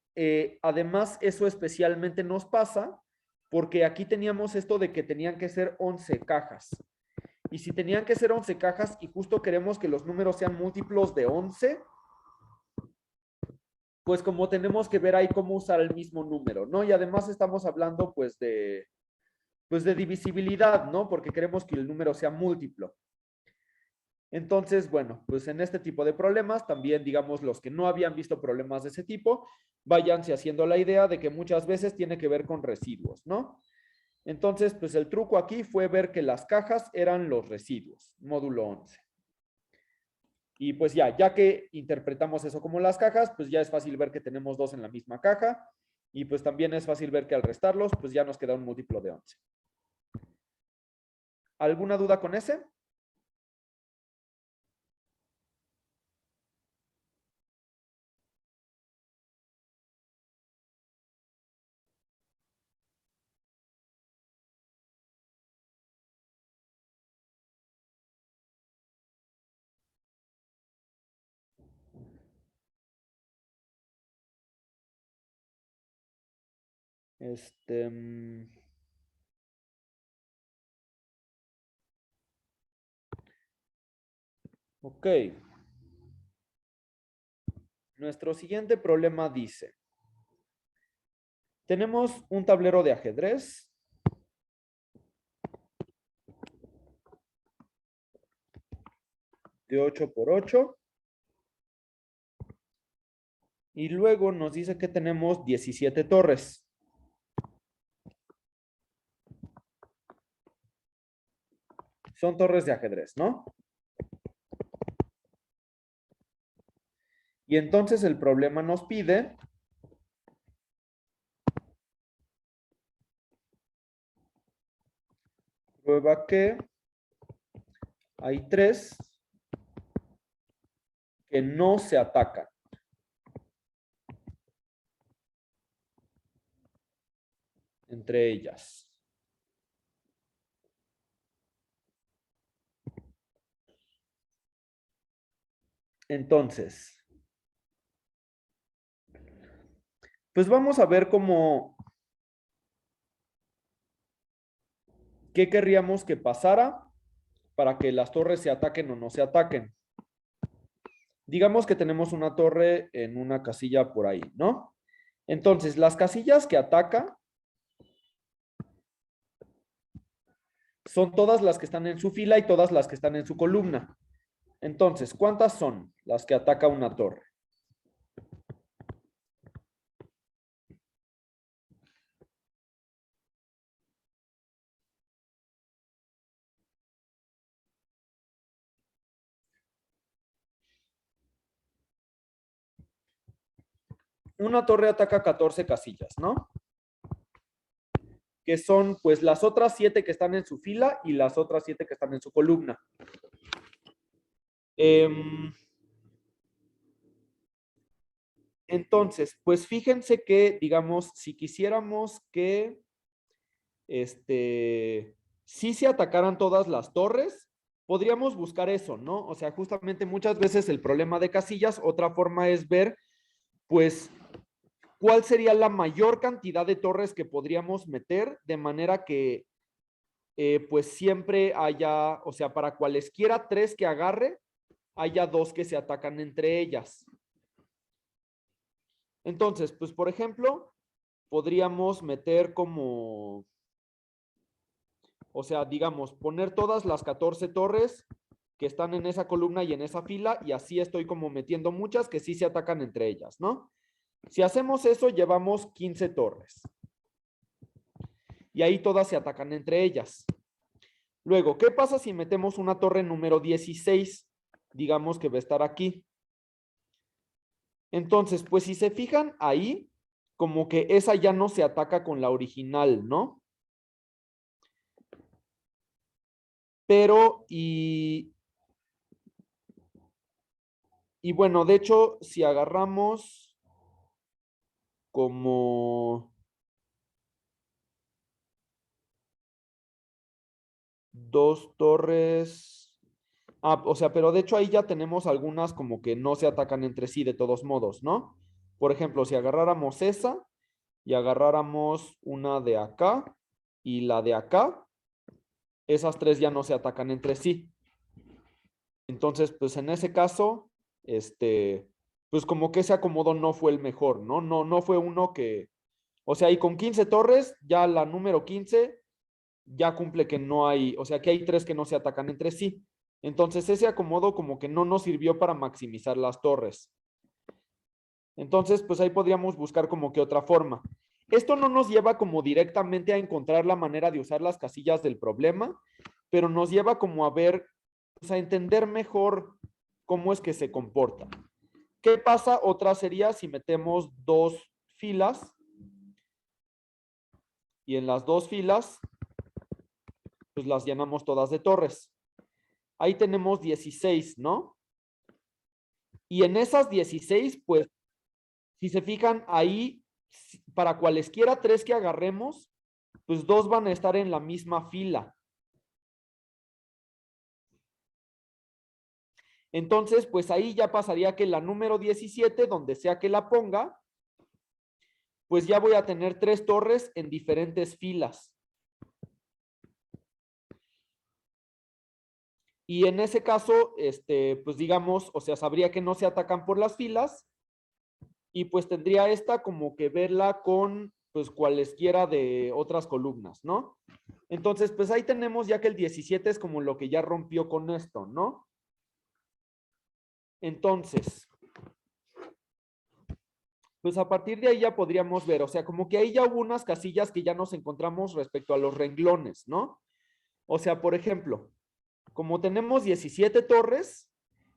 [SPEAKER 2] además eso especialmente nos pasa porque aquí teníamos esto de que tenían que ser 11 cajas. Y si tenían que ser 11 cajas y justo queremos que los números sean múltiplos de 11, pues como tenemos que ver ahí cómo usar el mismo número, ¿no? Y además estamos hablando pues de divisibilidad, ¿no? Porque queremos que el número sea múltiplo. Entonces, bueno, pues en este tipo de problemas, también digamos los que no habían visto problemas de ese tipo, váyanse haciendo la idea de que muchas veces tiene que ver con residuos, ¿no? Entonces, pues el truco aquí fue ver que las cajas eran los residuos, módulo 11. Y pues ya que interpretamos eso como las cajas, pues ya es fácil ver que tenemos dos en la misma caja. Y pues también es fácil ver que al restarlos, pues ya nos queda un múltiplo de 11. ¿Alguna duda con ese? Ok. Nuestro siguiente problema dice, tenemos un tablero de ajedrez de 8 por 8 y luego nos dice que tenemos 17 torres. Son torres de ajedrez, ¿no? Y entonces el problema nos pide prueba que hay tres que no se atacan entre ellas. Entonces, pues vamos a ver qué querríamos que pasara para que las torres se ataquen o no se ataquen. Digamos que tenemos una torre en una casilla por ahí, ¿no? Entonces, las casillas que ataca son todas las que están en su fila y todas las que están en su columna. Entonces, ¿cuántas son las que ataca una torre? una torre ataca 14 casillas, ¿no? Que son pues las otras 7 que están en su fila y las otras 7 que están en su columna. Entonces, pues fíjense que, digamos, si quisiéramos que sí se atacaran todas las torres, podríamos buscar eso, ¿no? O sea, justamente muchas veces el problema de casillas, otra forma es ver, pues, cuál sería la mayor cantidad de torres que podríamos meter de manera que, pues, siempre haya, o sea, para cualesquiera 3 que agarre, haya 2 que se atacan entre ellas. Entonces, pues, por ejemplo, podríamos meter como, o sea, digamos, poner todas las 14 torres que están en esa columna y en esa fila, y así estoy como metiendo muchas que sí se atacan entre ellas, ¿no? Si hacemos eso, llevamos 15 torres. Y ahí todas se atacan entre ellas. Luego, ¿qué pasa si metemos una torre número 16? Digamos que va a estar aquí. Entonces, pues si se fijan ahí, como que esa ya no se ataca con la original, ¿no? Pero, y bueno, de hecho, si agarramos como 2 torres. O sea, pero de hecho ahí ya tenemos algunas como que no se atacan entre sí de todos modos, ¿no? Por ejemplo, si agarráramos esa y agarráramos una de acá y la de acá, esas 3 ya no se atacan entre sí. Entonces, pues en ese caso, pues como que ese acomodo no fue el mejor, ¿no? No fue uno que, o sea, y con 15 torres, ya la número 15 ya cumple que no hay, o sea, que hay 3 que no se atacan entre sí. Entonces ese acomodo como que no nos sirvió para maximizar las torres. Entonces, pues ahí podríamos buscar como que otra forma. Esto no nos lleva como directamente a encontrar la manera de usar las casillas del problema, pero nos lleva como a ver, pues a entender mejor cómo es que se comporta. ¿Qué pasa? Otra sería si metemos 2 filas y en las 2 filas pues las llenamos todas de torres. Ahí tenemos 16, ¿no? Y en esas 16, pues, si se fijan ahí, para cualesquiera 3 que agarremos, pues 2 van a estar en la misma fila. Entonces, pues ahí ya pasaría que la número 17, donde sea que la ponga, pues ya voy a tener 3 torres en diferentes filas. Y en ese caso, pues digamos, o sea, sabría que no se atacan por las filas y pues tendría esta como que verla con pues cualesquiera de otras columnas, ¿no? Entonces, pues ahí tenemos ya que el 17 es como lo que ya rompió con esto, ¿no? Entonces, pues a partir de ahí ya podríamos ver, o sea, como que ahí ya hubo unas casillas que ya nos encontramos respecto a los renglones, ¿no? O sea, por ejemplo, como tenemos 17 torres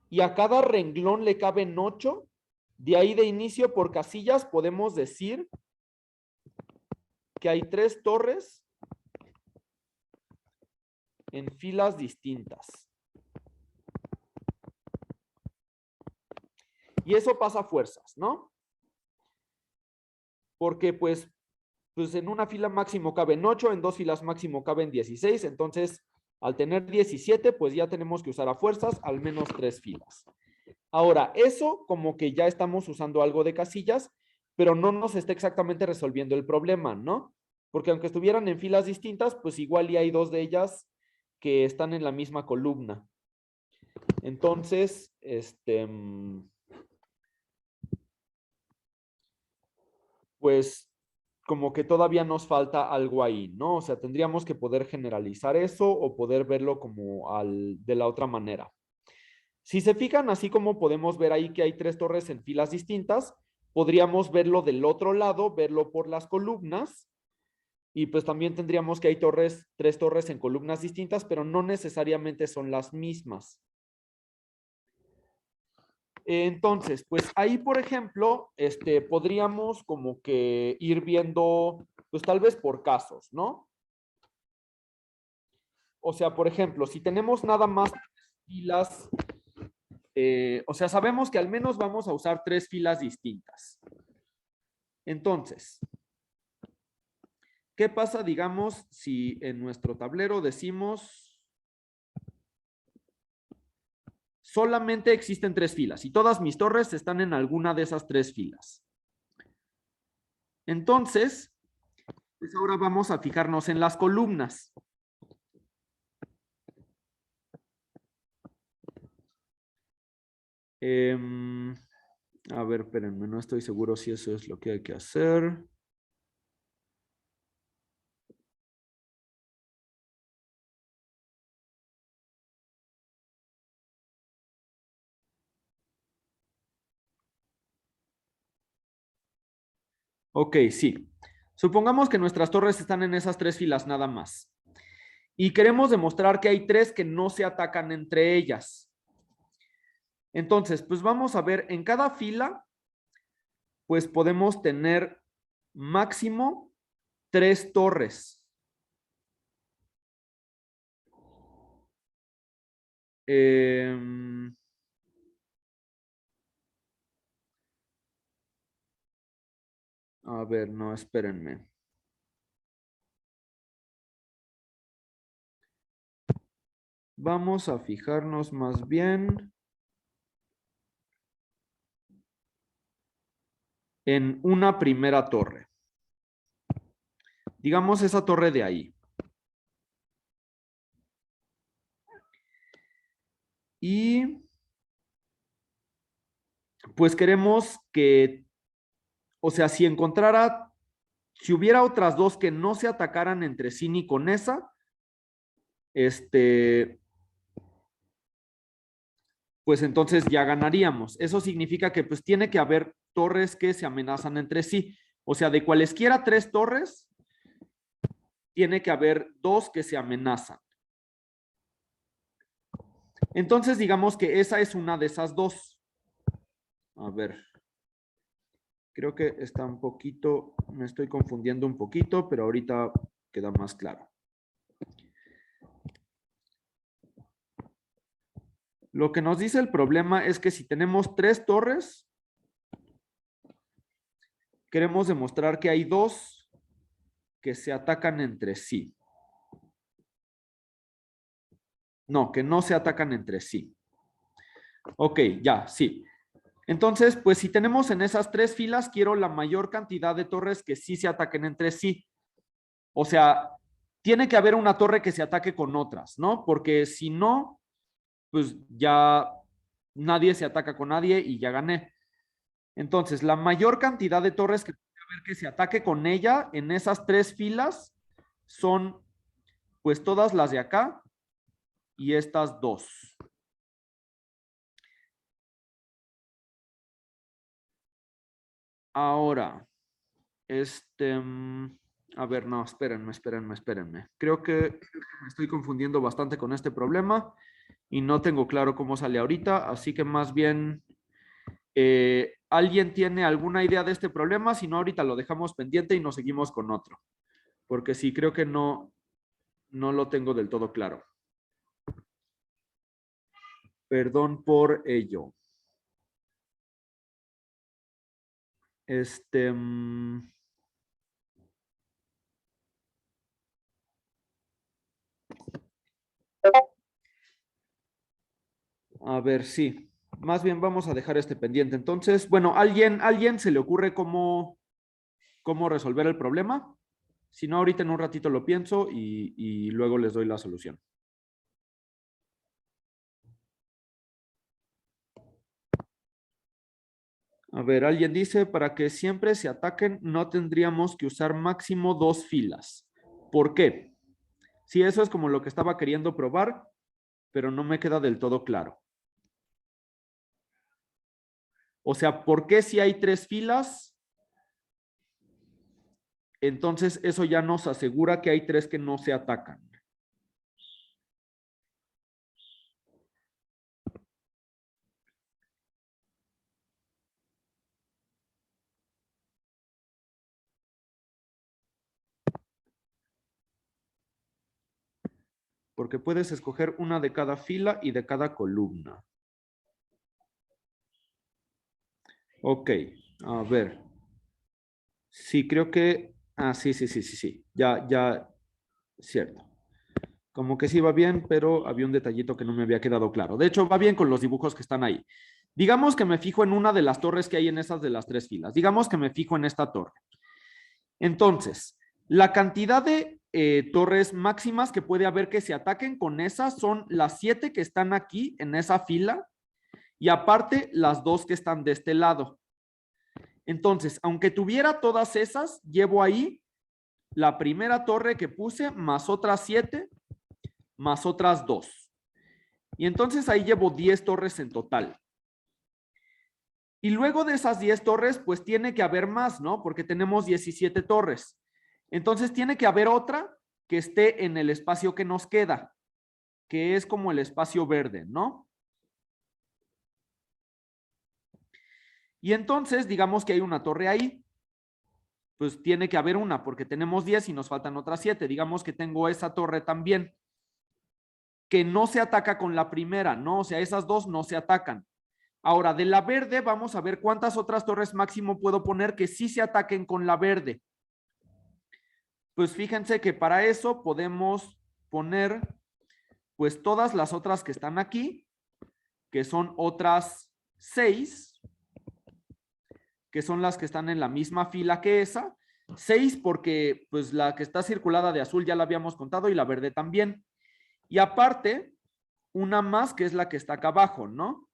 [SPEAKER 2] y a cada renglón le caben 8, de ahí de inicio por casillas podemos decir que hay 3 torres en filas distintas. Y eso pasa a fuerzas, ¿no? Porque pues en una fila máximo caben 8, en 2 filas máximo caben 16, entonces al tener 17, pues ya tenemos que usar a fuerzas al menos 3 filas. Ahora, eso como que ya estamos usando algo de casillas, pero no nos está exactamente resolviendo el problema, ¿no? Porque aunque estuvieran en filas distintas, pues igual y hay 2 de ellas que están en la misma columna. Entonces, pues como que todavía nos falta algo ahí, ¿no? O sea, tendríamos que poder generalizar eso o poder verlo como de la otra manera. Si se fijan, así como podemos ver ahí que hay 3 torres en filas distintas, podríamos verlo del otro lado, verlo por las columnas, y pues también tendríamos que hay 3 torres en columnas distintas, pero no necesariamente son las mismas. Entonces, pues ahí, por ejemplo, podríamos como que ir viendo, pues tal vez por casos, ¿no? O sea, por ejemplo, si tenemos nada más filas, o sea, sabemos que al menos vamos a usar 3 filas distintas. Entonces, ¿qué pasa, digamos, si en nuestro tablero decimos solamente existen 3 filas y todas mis torres están en alguna de esas 3 filas? Entonces, pues ahora vamos a fijarnos en las columnas. A ver, espérenme, no estoy seguro si eso es lo que hay que hacer. Ok, sí. Supongamos que nuestras torres están en esas 3 filas nada más. Y queremos demostrar que hay 3 que no se atacan entre ellas. Entonces, pues vamos a ver, en cada fila, pues podemos tener máximo 3 torres. A ver, no, espérenme. Vamos a fijarnos más bien en una primera torre. Digamos esa torre de ahí. Y pues queremos que, o sea, si hubiera otras 2 que no se atacaran entre sí ni con esa, pues entonces ya ganaríamos. Eso significa que pues tiene que haber torres que se amenazan entre sí. O sea, de cualesquiera 3 torres, tiene que haber 2 que se amenazan. Entonces, digamos que esa es una de esas 2. A ver. Creo que está un poquito, me estoy confundiendo un poquito, pero ahorita queda más claro. Lo que nos dice el problema es que si tenemos 3 torres, queremos demostrar que hay 2 que se atacan entre sí. No, que no se atacan entre sí. Ok, ya, sí. Entonces, pues si tenemos en esas 3 filas, quiero la mayor cantidad de torres que sí se ataquen entre sí. O sea, tiene que haber una torre que se ataque con otras, ¿no? Porque si no, pues ya nadie se ataca con nadie y ya gané. Entonces, la mayor cantidad de torres que puede haber que se ataque con ella en esas 3 filas son pues todas las de acá y estas 2. Ahora, a ver, no, espérenme. Creo que me estoy confundiendo bastante con este problema y no tengo claro cómo sale ahorita, así que más bien, ¿alguien tiene alguna idea de este problema? Si no, ahorita lo dejamos pendiente y nos seguimos con otro, porque sí, creo que no lo tengo del todo claro. Perdón por ello. A ver, sí. Más bien vamos a dejar este pendiente. Entonces, bueno, ¿alguien se le ocurre cómo resolver el problema? Si no, ahorita en un ratito lo pienso y luego les doy la solución. A ver, alguien dice, para que siempre se ataquen, no tendríamos que usar máximo 2 filas. ¿Por qué? Sí, eso es como lo que estaba queriendo probar, pero no me queda del todo claro. O sea, ¿por qué si hay 3 filas? Entonces eso ya nos asegura que hay 3 que no se atacan. porque puedes escoger una de cada fila y de cada columna. Ok, a ver. Sí, creo que... Ah, sí. Ya, cierto. Como que sí va bien, pero había un detallito que no me había quedado claro. De hecho, va bien con los dibujos que están ahí. Digamos que me fijo en una de las torres que hay en esas de las 3 filas. Digamos que me fijo en esta torre. Entonces, la cantidad de torres máximas que puede haber que se ataquen con esas son las 7 que están aquí en esa fila y aparte las 2 que están de este lado. Entonces, aunque tuviera todas esas, llevo ahí la primera torre que puse más otras 7 más otras 2. Y entonces ahí llevo 10 torres en total. Y luego de esas 10 torres, pues tiene que haber más, ¿no? Porque tenemos 17 torres. Entonces tiene que haber otra que esté en el espacio que nos queda, que es como el espacio verde, ¿no? Y entonces, digamos que hay una torre ahí, pues tiene que haber una, porque tenemos 10 y nos faltan otras 7. Digamos que tengo esa torre también, que no se ataca con la primera, ¿no? O sea, esas 2 no se atacan. Ahora, de la verde, vamos a ver cuántas otras torres máximo puedo poner que sí se ataquen con la verde. Pues fíjense que para eso podemos poner, pues todas las otras que están aquí, que son otras 6, que son las que están en la misma fila que esa. 6 porque pues la que está circulada de azul ya la habíamos contado y la verde también. Y aparte, una más que es la que está acá abajo, ¿no?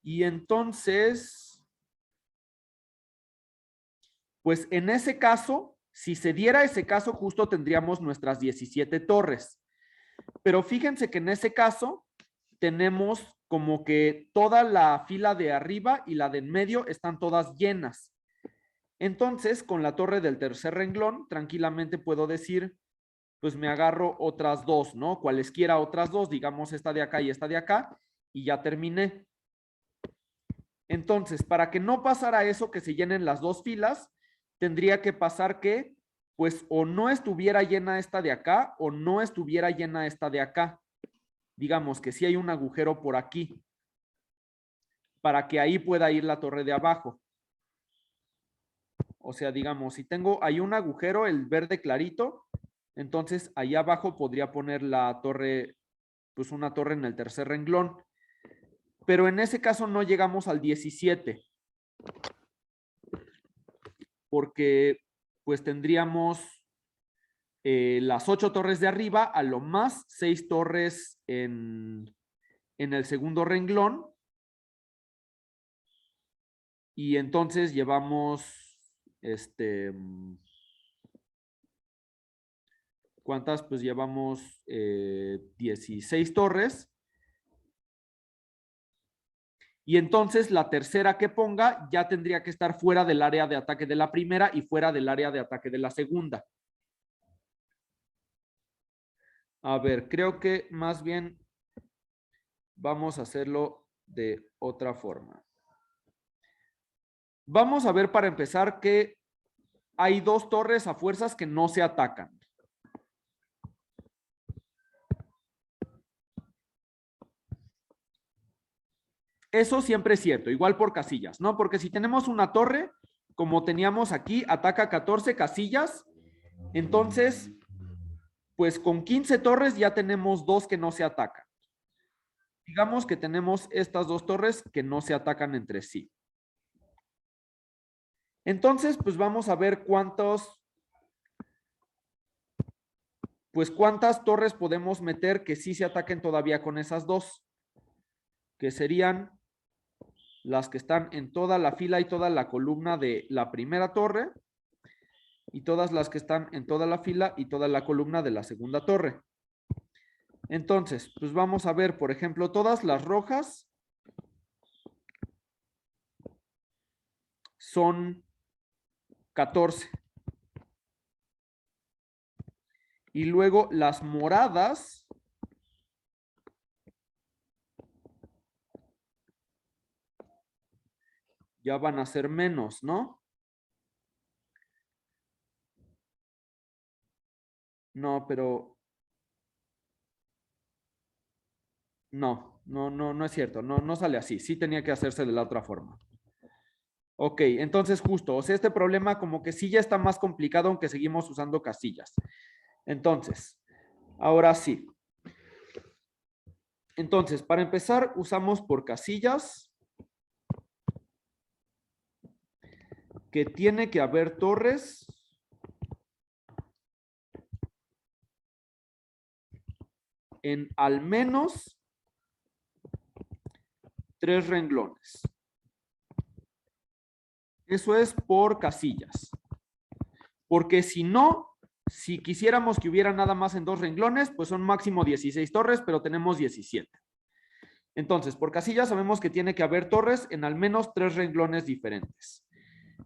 [SPEAKER 2] Y entonces, pues en ese caso, si se diera ese caso, justo tendríamos nuestras 17 torres. Pero fíjense que en ese caso tenemos como que toda la fila de arriba y la de en medio están todas llenas. Entonces, con la torre del tercer renglón, tranquilamente puedo decir, pues me agarro otras 2, ¿no? Cualesquiera otras 2, digamos esta de acá y esta de acá, y ya terminé. Entonces, para que no pasara eso, que se llenen las 2 filas, tendría que pasar que, pues, o no estuviera llena esta de acá, o no estuviera llena esta de acá. Digamos que sí hay un agujero por aquí, para que ahí pueda ir la torre de abajo. O sea, digamos, si tengo ahí un agujero, el verde clarito, entonces ahí abajo podría poner la torre, pues una torre en el tercer renglón. Pero en ese caso no llegamos al 17. Porque pues tendríamos las 8 torres de arriba, a lo más 6 torres en el segundo renglón. Y entonces llevamos, ¿cuántas? Pues llevamos 16 torres. Y entonces la tercera que ponga ya tendría que estar fuera del área de ataque de la primera y fuera del área de ataque de la segunda. A ver, creo que más bien vamos a hacerlo de otra forma. Vamos a ver para empezar que hay 2 torres a fuerzas que no se atacan. Eso siempre es cierto, igual por casillas, ¿no? Porque si tenemos una torre, como teníamos aquí, ataca 14 casillas, entonces, pues con 15 torres ya tenemos 2 que no se atacan. Digamos que tenemos estas 2 torres que no se atacan entre sí. Entonces, pues vamos a ver cuántas torres podemos meter que sí se ataquen todavía con esas 2, que serían las que están en toda la fila y toda la columna de la primera torre y todas las que están en toda la fila y toda la columna de la segunda torre. Entonces, pues vamos a ver, por ejemplo, todas las rojas son 14. Y luego las moradas ya van a ser menos, ¿no? No, pero no es cierto. No sale así. Sí tenía que hacerse de la otra forma. Ok, entonces justo, o sea, este problema como que sí ya está más complicado aunque seguimos usando casillas. Entonces, ahora sí. Entonces, para empezar, usamos por casillas que tiene que haber torres en al menos 3 renglones. Eso es por casillas. Porque si no, si quisiéramos que hubiera nada más en 2 renglones, pues son máximo 16 torres, pero tenemos 17. Entonces, por casillas sabemos que tiene que haber torres en al menos 3 renglones diferentes.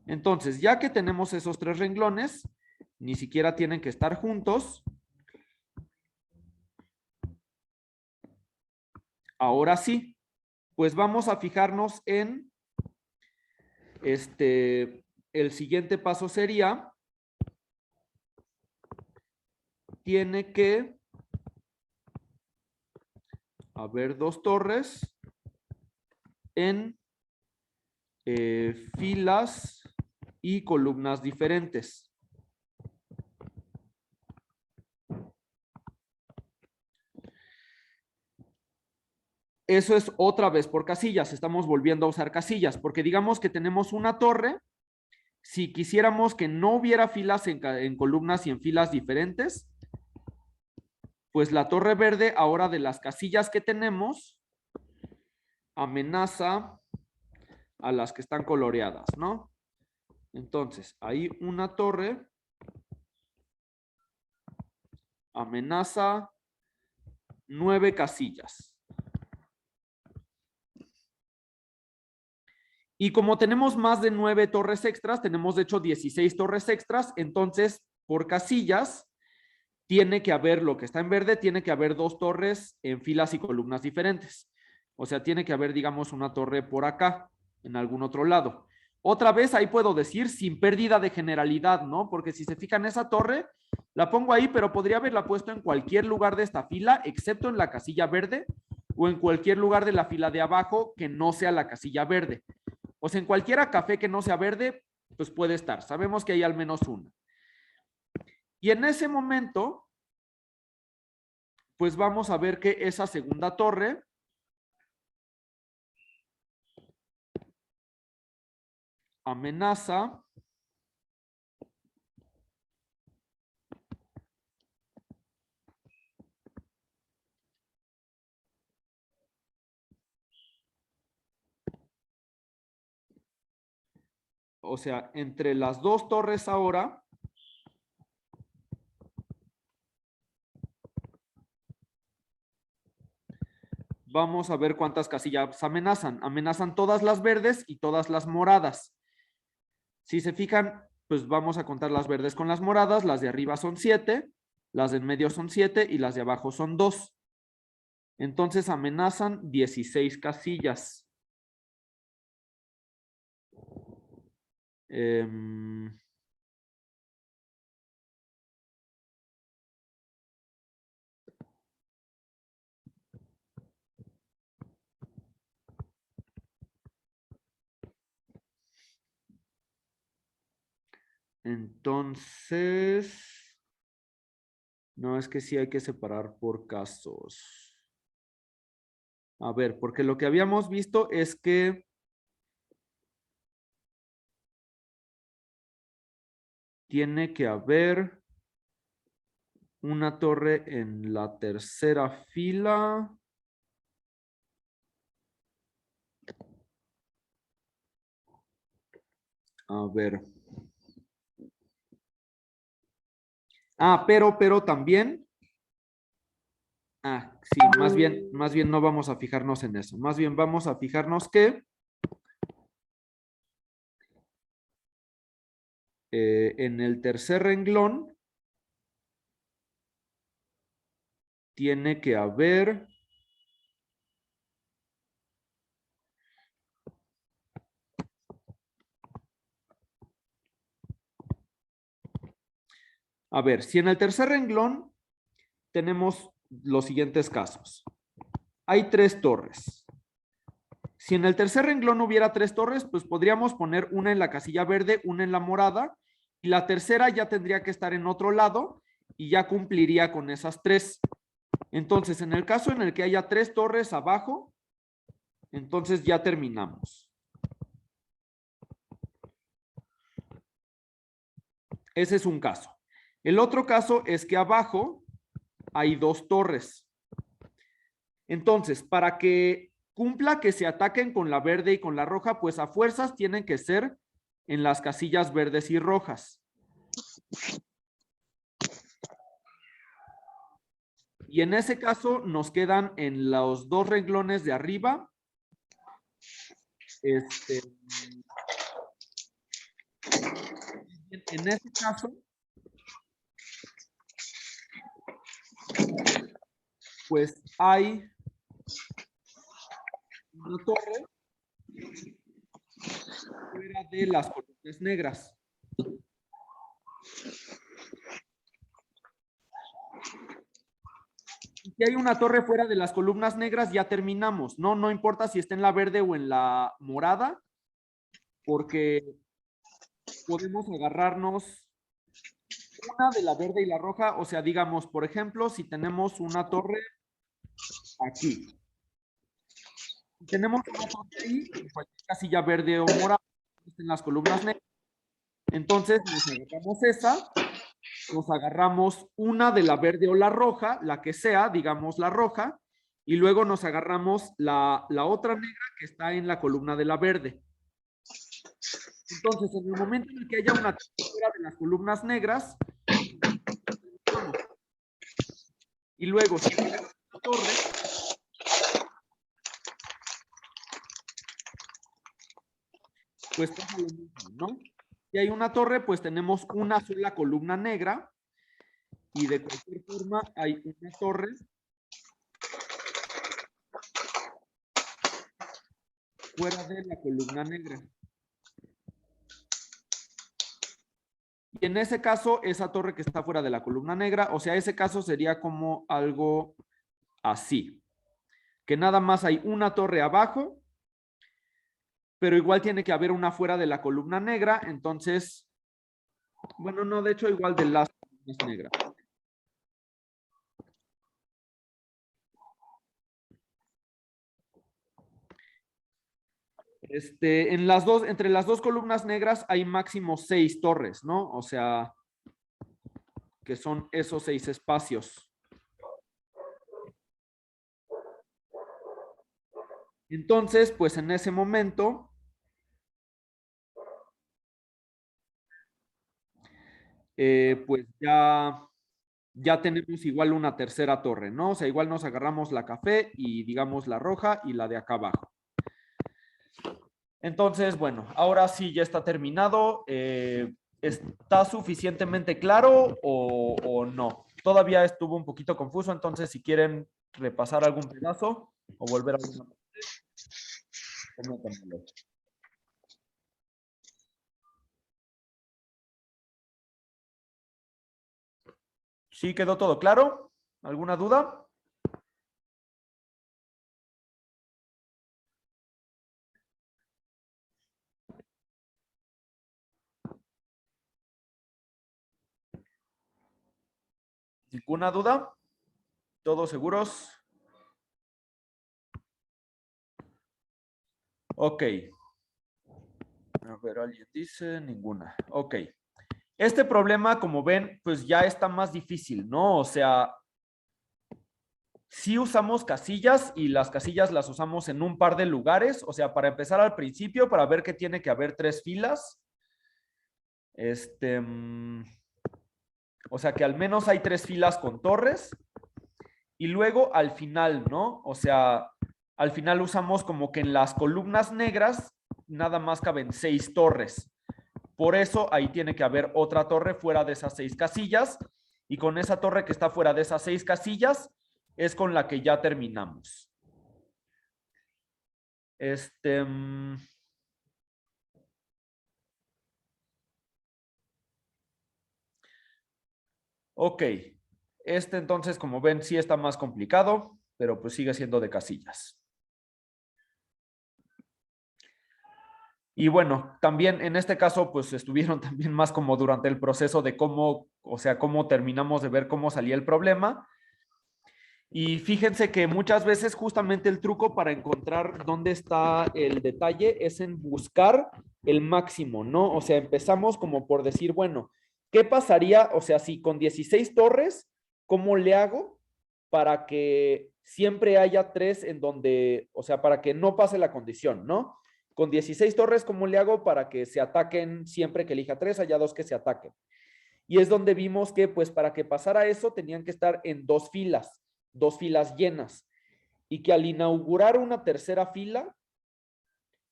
[SPEAKER 2] Entonces, ya que tenemos esos 3 renglones, ni siquiera tienen que estar juntos. Ahora sí, pues vamos a fijarnos en el siguiente paso sería, tiene que haber 2 torres en filas y columnas diferentes. Eso es otra vez por casillas, estamos volviendo a usar casillas, porque digamos que tenemos una torre, si quisiéramos que no hubiera filas en columnas y en filas diferentes, pues la torre verde ahora de las casillas que tenemos amenaza a las que están coloreadas, ¿no? Entonces, ahí una torre amenaza 9 casillas. Y como tenemos más de 9 torres extras, tenemos de hecho 16 torres extras, entonces por casillas tiene que haber, lo que está en verde, tiene que haber 2 torres en filas y columnas diferentes. O sea, tiene que haber, digamos, una torre por acá, en algún otro lado. Otra vez ahí puedo decir sin pérdida de generalidad, ¿no? Porque si se fijan esa torre, la pongo ahí, pero podría haberla puesto en cualquier lugar de esta fila, excepto en la casilla verde, o en cualquier lugar de la fila de abajo que no sea la casilla verde. O sea, en cualquiera café que no sea verde, pues puede estar. Sabemos que hay al menos una. Y en ese momento, pues vamos a ver que esa segunda torre amenaza o sea, entre las 2 torres ahora vamos a ver cuántas casillas amenazan. Amenazan todas las verdes y todas las moradas. Si se fijan, pues vamos a contar las verdes con las moradas. Las de arriba son 7, las de en medio son 7 y las de abajo son 2. Entonces amenazan 16 casillas. Entonces, no, es que sí hay que separar por casos. A ver, porque lo que habíamos visto es que tiene que haber una torre en la tercera fila. A ver. Pero también. Sí, más bien no vamos a fijarnos en eso. Más bien vamos a fijarnos que en el tercer renglón tiene que haber A ver, si en el tercer renglón tenemos los siguientes casos. Hay 3 torres. Si en el tercer renglón hubiera 3 torres, pues podríamos poner una en la casilla verde, una en la morada, y la tercera ya tendría que estar en otro lado y ya cumpliría con esas 3. Entonces, en el caso en el que haya 3 torres abajo, entonces ya terminamos. Ese es un caso. El otro caso es que abajo hay 2 torres. Entonces, para que cumpla que se ataquen con la verde y con la roja, pues a fuerzas tienen que ser en las casillas verdes y rojas. Y en ese caso nos quedan en los 2 renglones de arriba. En ese caso, pues hay una torre fuera de las columnas negras. Si hay una torre fuera de las columnas negras, ya terminamos. No importa si está en la verde o en la morada, porque podemos agarrarnos una de la verde y la roja. O sea, digamos, por ejemplo, si tenemos una torre aquí. Si tenemos una torre ahí, en cualquier casilla verde o morada, en las columnas negras, entonces nos agarramos esa, nos agarramos una de la verde o la roja, la que sea, digamos la roja, y luego nos agarramos la otra negra que está en la columna de la verde. Entonces, en el momento en el que haya una torre fuera de las columnas negras, y luego si hay una torre, pues pasa lo mismo, ¿no? Si hay una torre, pues tenemos una sola columna negra, y de cualquier forma hay una torre fuera de la columna negra. Y en ese caso, esa torre que está fuera de la columna negra, o sea, ese caso sería como algo así. Que nada más hay una torre abajo, pero igual tiene que haber una fuera de la columna negra, entonces, bueno, no, de hecho igual de las columnas negras. Entre las dos columnas negras hay máximo 6 torres, ¿no? O sea, que son esos 6 espacios. Entonces, pues en ese momento, pues ya tenemos igual una tercera torre, ¿no? O sea, igual nos agarramos la café y digamos la roja y la de acá abajo. Entonces, bueno, ahora sí ya está terminado. ¿Está suficientemente claro o no? Todavía estuvo un poquito confuso, entonces si quieren repasar algún pedazo o volver a alguna parte, coméntenmelo. ¿Sí quedó todo claro? ¿Alguna duda? ¿Ninguna duda? ¿Todos seguros? Ok. A ver, alguien dice ninguna. Ok. Este problema, como ven, pues ya está más difícil, ¿no? O sea, sí usamos casillas y las casillas las usamos en un par de lugares. O sea, para empezar al principio, para ver que tiene que haber 3 filas. O sea, que al menos hay 3 filas con torres. Y luego al final, ¿no? O sea, al final usamos como que en las columnas negras nada más caben 6 torres. Por eso ahí tiene que haber otra torre fuera de esas 6 casillas. Y con esa torre que está fuera de esas 6 casillas es con la que ya terminamos. Ok. Este entonces, como ven, sí está más complicado, pero pues sigue siendo de casillas. Y bueno, también en este caso, pues estuvieron también más como durante el proceso de cómo, o sea, cómo terminamos de ver cómo salía el problema. Y fíjense que muchas veces justamente el truco para encontrar dónde está el detalle es en buscar el máximo, ¿no? O sea, empezamos como por decir, bueno, ¿qué pasaría? O sea, si con 16 torres, ¿cómo le hago para que siempre haya 3 en donde, o sea, para que no pase la condición, ¿no? Con 16 torres, ¿cómo le hago para que se ataquen siempre que elija 3, haya 2 que se ataquen? Y es donde vimos que, pues, para que pasara eso, tenían que estar en 2 filas llenas. Y que al inaugurar una tercera fila,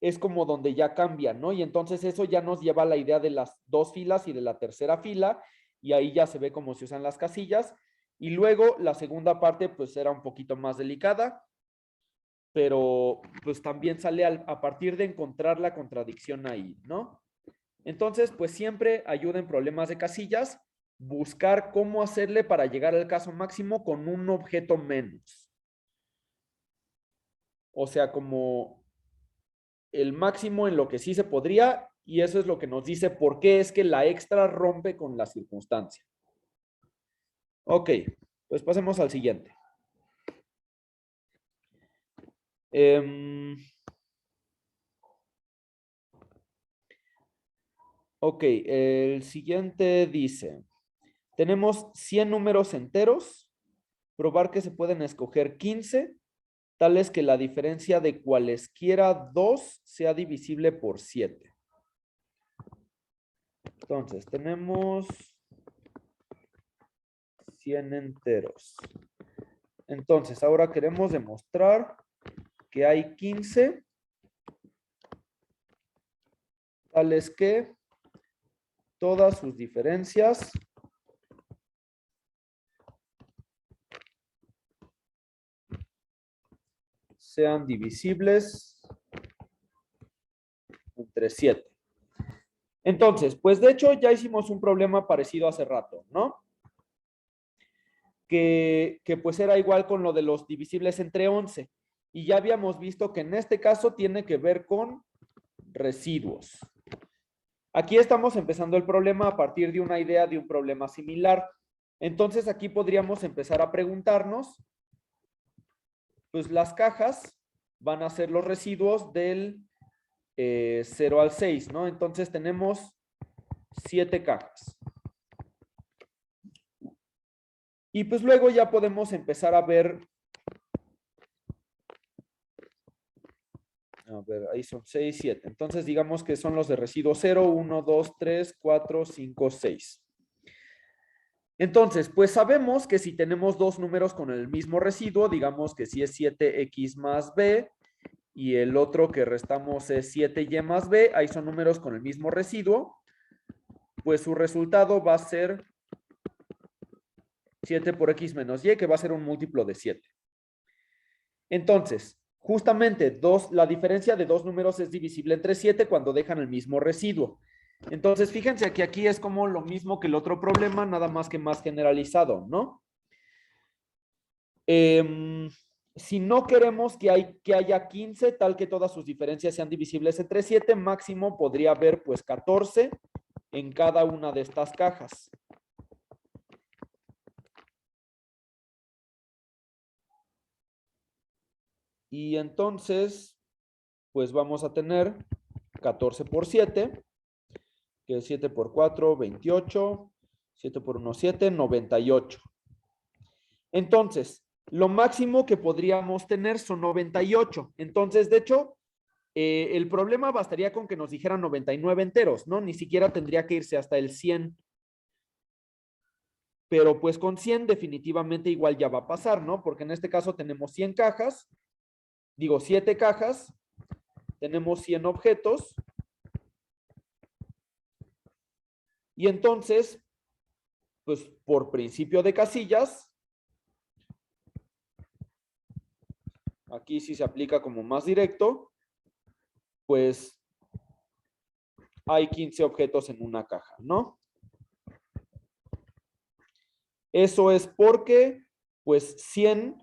[SPEAKER 2] es como donde ya cambia, ¿no? Y entonces eso ya nos lleva a la idea de las 2 filas y de la tercera fila, y ahí ya se ve cómo se usan las casillas. Y luego la segunda parte, pues, era un poquito más delicada, pero pues también sale a partir de encontrar la contradicción ahí, ¿no? Entonces, pues siempre ayuda en problemas de casillas buscar cómo hacerle para llegar al caso máximo con un objeto menos. O sea, como el máximo en lo que sí se podría, y eso es lo que nos dice por qué es que la extra rompe con la circunstancia. Ok, pues pasemos al siguiente. Ok, el siguiente dice, tenemos 100 números enteros, probar que se pueden escoger 15, tales que la diferencia de cualesquiera 2 sea divisible por 7. Entonces, tenemos 100 enteros. Entonces, ahora queremos demostrar que hay 15 tales que todas sus diferencias sean divisibles entre 7. Entonces, pues de hecho ya hicimos un problema parecido hace rato, ¿no? Que pues era igual con lo de los divisibles entre 11. Y ya habíamos visto que en este caso tiene que ver con residuos. Aquí estamos empezando el problema a partir de una idea de un problema similar. Entonces aquí podríamos empezar a preguntarnos, pues las cajas van a ser los residuos del 0 al 6, ¿no? Entonces tenemos 7 cajas. Y pues luego ya podemos empezar a ver. A ver, ahí son 6, 7. Entonces digamos que son los de residuo 0, 1, 2, 3, 4, 5, 6. Entonces, pues sabemos que si tenemos dos números con el mismo residuo, digamos que si es 7x más b y el otro que restamos es 7y más b, ahí son números con el mismo residuo, pues su resultado va a ser 7 por x menos y, que va a ser un múltiplo de 7. Entonces, justamente la diferencia de dos números es divisible entre 7 cuando dejan el mismo residuo. Entonces, fíjense que aquí es como lo mismo que el otro problema, nada más que más generalizado, ¿no? Si no queremos que haya 15, tal que todas sus diferencias sean divisibles entre 7, máximo podría haber pues 14 en cada una de estas cajas. Y entonces, pues vamos a tener 14 por 7, que es 7 por 4, 28, 7 por 1, 7, 98. Entonces, lo máximo que podríamos tener son 98. Entonces, de hecho, el problema bastaría con que nos dijeran 99 enteros, ¿no? Ni siquiera tendría que irse hasta el 100. Pero pues con 100 definitivamente igual ya va a pasar, ¿no? Porque en este caso tenemos 100 cajas, digo 7 cajas, tenemos 100 objetos. Y entonces, pues por principio de casillas, aquí sí se aplica como más directo, pues hay 15 objetos en una caja, ¿no? Eso es porque, pues, 100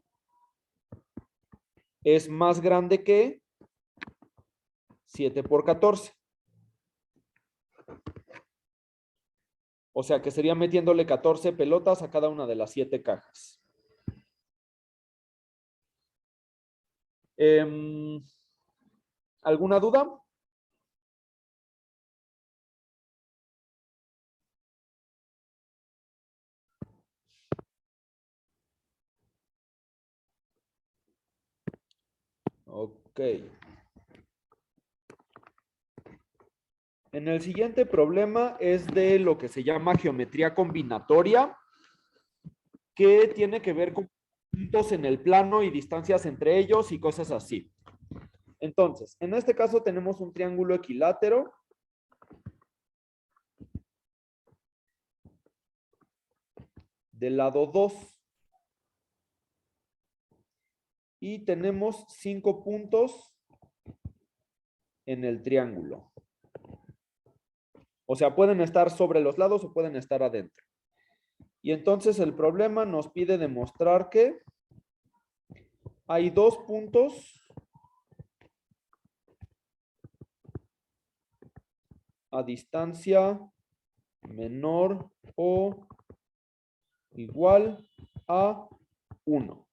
[SPEAKER 2] es más grande que 7 por 14. O sea que sería metiéndole 14 pelotas a cada una de las 7 cajas. ¿Alguna duda? Ok. En el siguiente problema es de lo que se llama geometría combinatoria, que tiene que ver con puntos en el plano y distancias entre ellos y cosas así. Entonces, en este caso tenemos un triángulo equilátero. Del lado 2. Y tenemos 5 puntos en el triángulo. O sea, pueden estar sobre los lados o pueden estar adentro. Y entonces el problema nos pide demostrar que hay 2 puntos a distancia menor o igual a 1.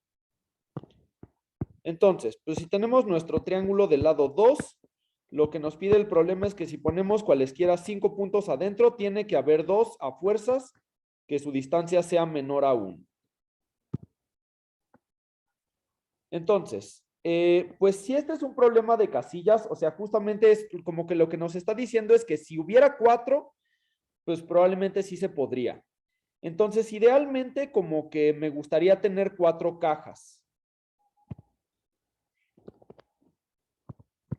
[SPEAKER 2] Entonces, pues si tenemos nuestro triángulo del lado 2, lo que nos pide el problema es que si ponemos cualesquiera 5 puntos adentro, tiene que haber 2 a fuerzas que su distancia sea menor a 1. Entonces, pues si este es un problema de casillas, o sea, justamente es como que lo que nos está diciendo es que si hubiera 4, pues probablemente sí se podría. Entonces, idealmente como que me gustaría tener 4 cajas.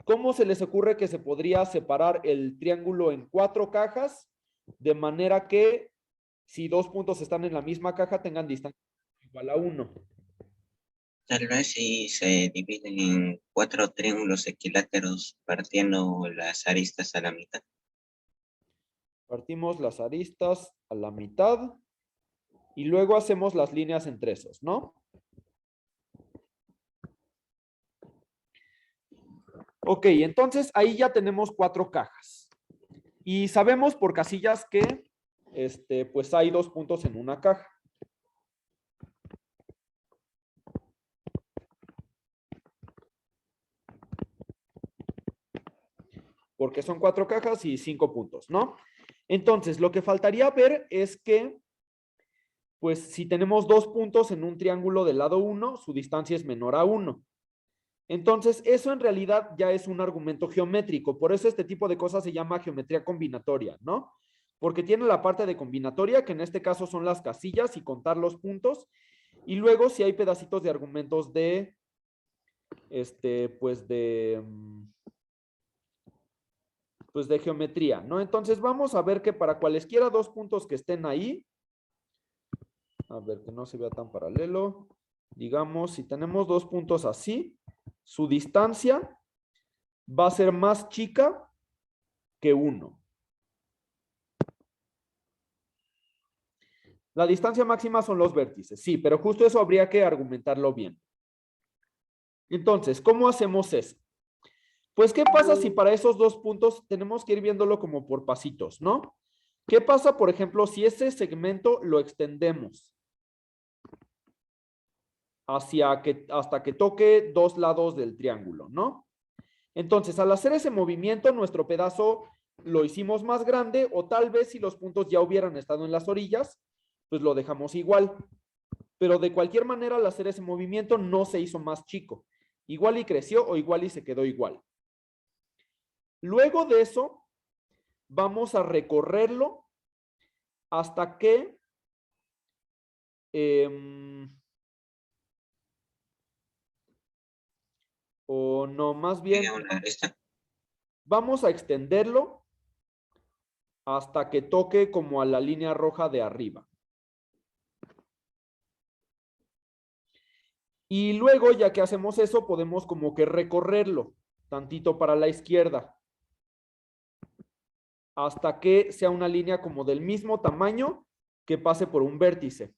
[SPEAKER 2] ¿Cómo se les ocurre que se podría separar el triángulo en 4 cajas? De manera que si 2 puntos están en la misma caja, tengan distancia igual a 1.
[SPEAKER 5] Tal vez si se dividen en 4 triángulos equiláteros partiendo las aristas a la mitad.
[SPEAKER 2] Partimos las aristas a la mitad y luego hacemos las líneas entre esos, ¿no? Ok, entonces ahí ya tenemos 4 cajas. Y sabemos por casillas que pues hay 2 puntos en una caja. Porque son 4 cajas y 5 puntos, ¿no? Entonces, lo que faltaría ver es que, pues si tenemos 2 puntos en un triángulo del lado 1, su distancia es menor a 1. Entonces, eso en realidad ya es un argumento geométrico. Por eso este tipo de cosas se llama geometría combinatoria, ¿no? Porque tiene la parte de combinatoria, que en este caso son las casillas y contar los puntos. Y luego si hay pedacitos de argumentos de, pues de geometría, ¿no? Entonces vamos a ver que para cualesquiera 2 puntos que estén ahí, a ver que no se vea tan paralelo, digamos, si tenemos 2 puntos así, su distancia va a ser más chica que 1. La distancia máxima son los vértices, sí, pero justo eso habría que argumentarlo bien. Entonces, ¿cómo hacemos eso? Pues, ¿qué pasa si para esos 2 puntos tenemos que ir viéndolo como por pasitos, ¿no? ¿Qué pasa, por ejemplo, si ese segmento lo extendemos hasta que toque 2 lados del triángulo, ¿no? Entonces, al hacer ese movimiento, nuestro pedazo lo hicimos más grande, o tal vez si los puntos ya hubieran estado en las orillas, pues lo dejamos igual. Pero de cualquier manera, al hacer ese movimiento no se hizo más chico. Igual y creció o igual y se quedó igual. Luego de eso, vamos a recorrerlo hasta que o no, más bien
[SPEAKER 5] Llega una arista.
[SPEAKER 2] vamos a extenderlo hasta que toque como a la línea roja de arriba. Y luego, ya que hacemos eso, podemos como que recorrerlo tantito para la izquierda hasta que sea una línea como del mismo tamaño que pase por un vértice.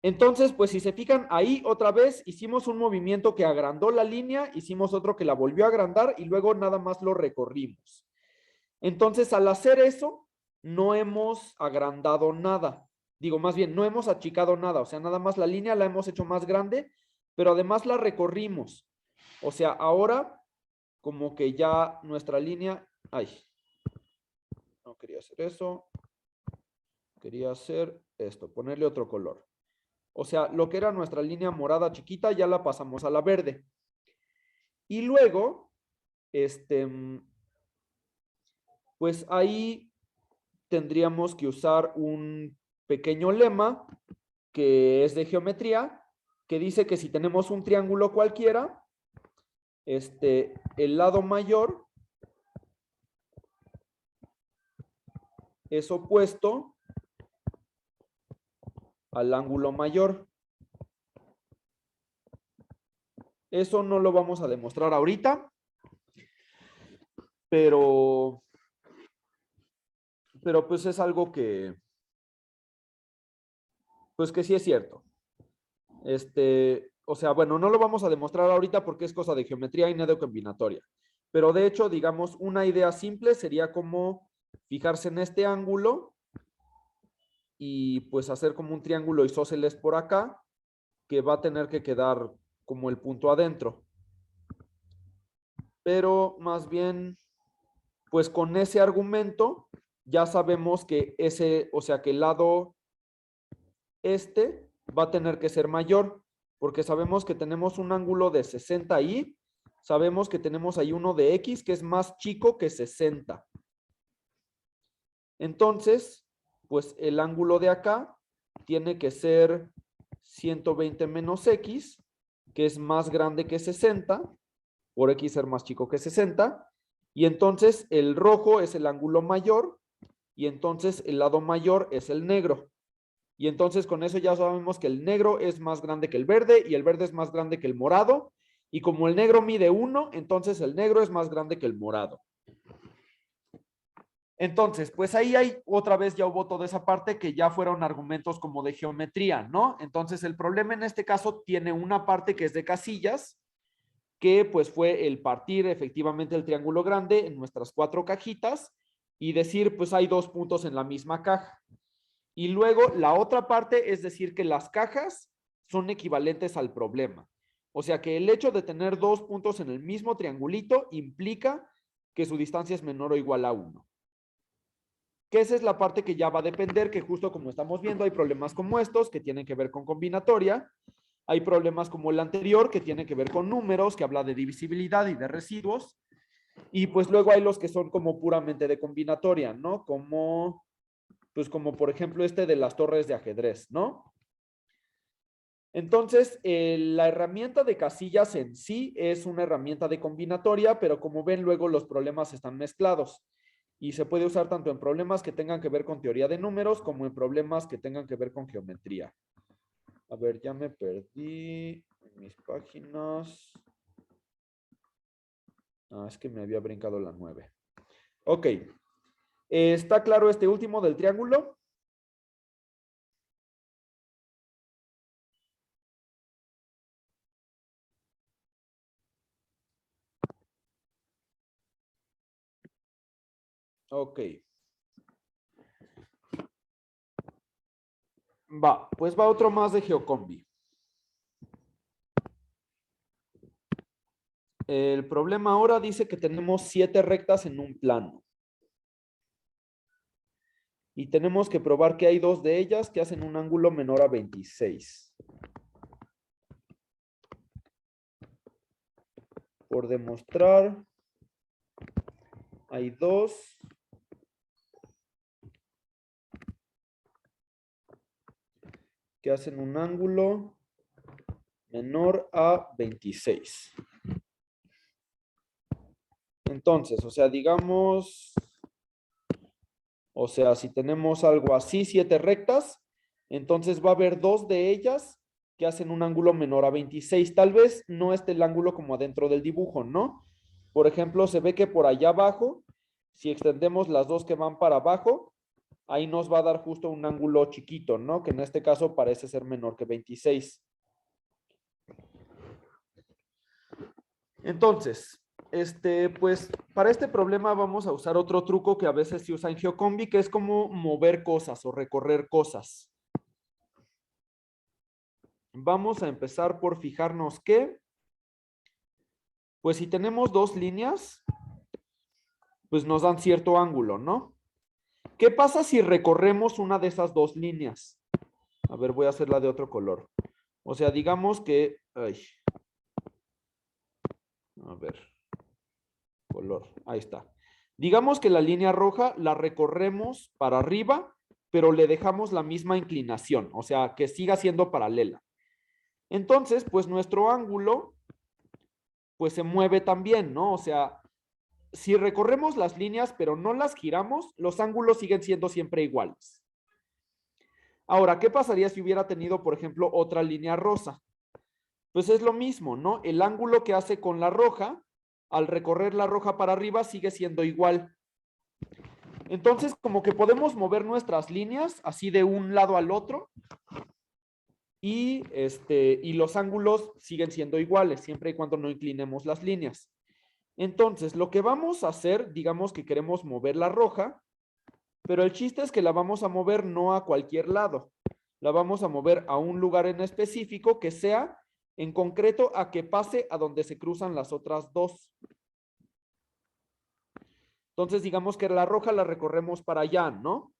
[SPEAKER 2] Entonces, pues si se fijan, ahí otra vez hicimos un movimiento que agrandó la línea, hicimos otro que la volvió a agrandar y luego nada más lo recorrimos. Entonces, al hacer eso, no hemos agrandado nada. Digo, más bien, no hemos achicado nada. O sea, nada más la línea la hemos hecho más grande, pero además la recorrimos. O sea, ahora como que ya nuestra línea... Ay, no quería hacer eso. Quería hacer esto, ponerle otro color. O sea, lo que era nuestra línea morada chiquita ya la pasamos a la verde. Y luego, pues ahí tendríamos que usar un pequeño lema que es de geometría, que dice que si tenemos un triángulo cualquiera, el lado mayor es opuesto al ángulo mayor. Eso no lo vamos a demostrar ahorita, pero pues es algo que, pues que sí es cierto. O sea, bueno, no lo vamos a demostrar ahorita porque es cosa de geometría y no de combinatoria. Pero de hecho, digamos, una idea simple sería como fijarse en este ángulo y pues hacer como un triángulo isósceles por acá, que va a tener que quedar como el punto adentro. Pero más bien, pues con ese argumento ya sabemos que o sea, que el lado va a tener que ser mayor, porque sabemos que tenemos un ángulo de 60 ahí, sabemos que tenemos ahí uno de X que es más chico que 60. Entonces, pues el ángulo de acá tiene que ser 120 menos X, que es más grande que 60, por X ser más chico que 60, y entonces el rojo es el ángulo mayor, y entonces el lado mayor es el negro. Y entonces con eso ya sabemos que el negro es más grande que el verde, y el verde es más grande que el morado, y como el negro mide 1, entonces el negro es más grande que el morado. Entonces, pues ahí hay otra vez ya hubo toda esa parte que ya fueron argumentos como de geometría, ¿no? Entonces el problema en este caso tiene una parte que es de casillas, que pues fue el partir efectivamente el triángulo grande en nuestras 4 cajitas y decir pues hay 2 puntos en la misma caja. Y luego la otra parte es decir que las cajas son equivalentes al problema. O sea que el hecho de tener 2 puntos en el mismo triangulito implica que su distancia es menor o igual a 1. Que esa es la parte que ya va a depender, que justo como estamos viendo hay problemas como estos que tienen que ver con combinatoria, hay problemas como el anterior que tienen que ver con números, que habla de divisibilidad y de residuos, y pues luego hay los que son como puramente de combinatoria, ¿no? Como, pues como por ejemplo este de las torres de ajedrez, ¿no? Entonces, la herramienta de casillas en sí es una herramienta de combinatoria, pero como ven luego los problemas están mezclados. Y se puede usar tanto en problemas que tengan que ver con teoría de números como en problemas que tengan que ver con geometría. A ver, ya me perdí en mis páginas. Ah, es que me había brincado la 9. Ok. ¿Está claro este último del triángulo? Ok. Va, pues va otro más de Geocombi. El problema ahora dice que tenemos 7 rectas en un plano. Y tenemos que probar que hay 2 de ellas que hacen un ángulo menor a 26. Por demostrar, hay 2 que hacen un ángulo menor a 26. Entonces, o sea, digamos, o sea, si tenemos algo así, 7 rectas, entonces va a haber 2 de ellas que hacen un ángulo menor a 26. Tal vez no esté el ángulo como adentro del dibujo, ¿no? Por ejemplo, se ve que por allá abajo, si extendemos las 2 que van para abajo, ahí nos va a dar justo un ángulo chiquito, ¿no? Que en este caso parece ser menor que 26. Entonces, pues para este problema vamos a usar otro truco que a veces se usa en GeoCombi, que es como mover cosas o recorrer cosas. Vamos a empezar por fijarnos que, pues si tenemos dos líneas, pues nos dan cierto ángulo, ¿no? ¿Qué pasa si recorremos una de esas dos líneas? A ver, voy a hacerla de otro color. O sea, digamos que... Ay. A ver. Color. Ahí está. Digamos que la línea roja la recorremos para arriba, pero le dejamos la misma inclinación. O sea, que siga siendo paralela. Entonces, pues nuestro ángulo, pues se mueve también, ¿no? O sea, si recorremos las líneas, pero no las giramos, los ángulos siguen siendo siempre iguales. Ahora, ¿qué pasaría si hubiera tenido, por ejemplo, otra línea rosa? Pues es lo mismo, ¿no? El ángulo que hace con la roja, al recorrer la roja para arriba, sigue siendo igual. Entonces, como que podemos mover nuestras líneas así de un lado al otro y los ángulos siguen siendo iguales, siempre y cuando no inclinemos las líneas. Entonces, lo que vamos a hacer, digamos que queremos mover la roja, pero el chiste es que la vamos a mover no a cualquier lado. La vamos a mover a un lugar en específico que sea en concreto a que pase a donde se cruzan las otras dos. Entonces, digamos que la roja la recorremos para allá, ¿no?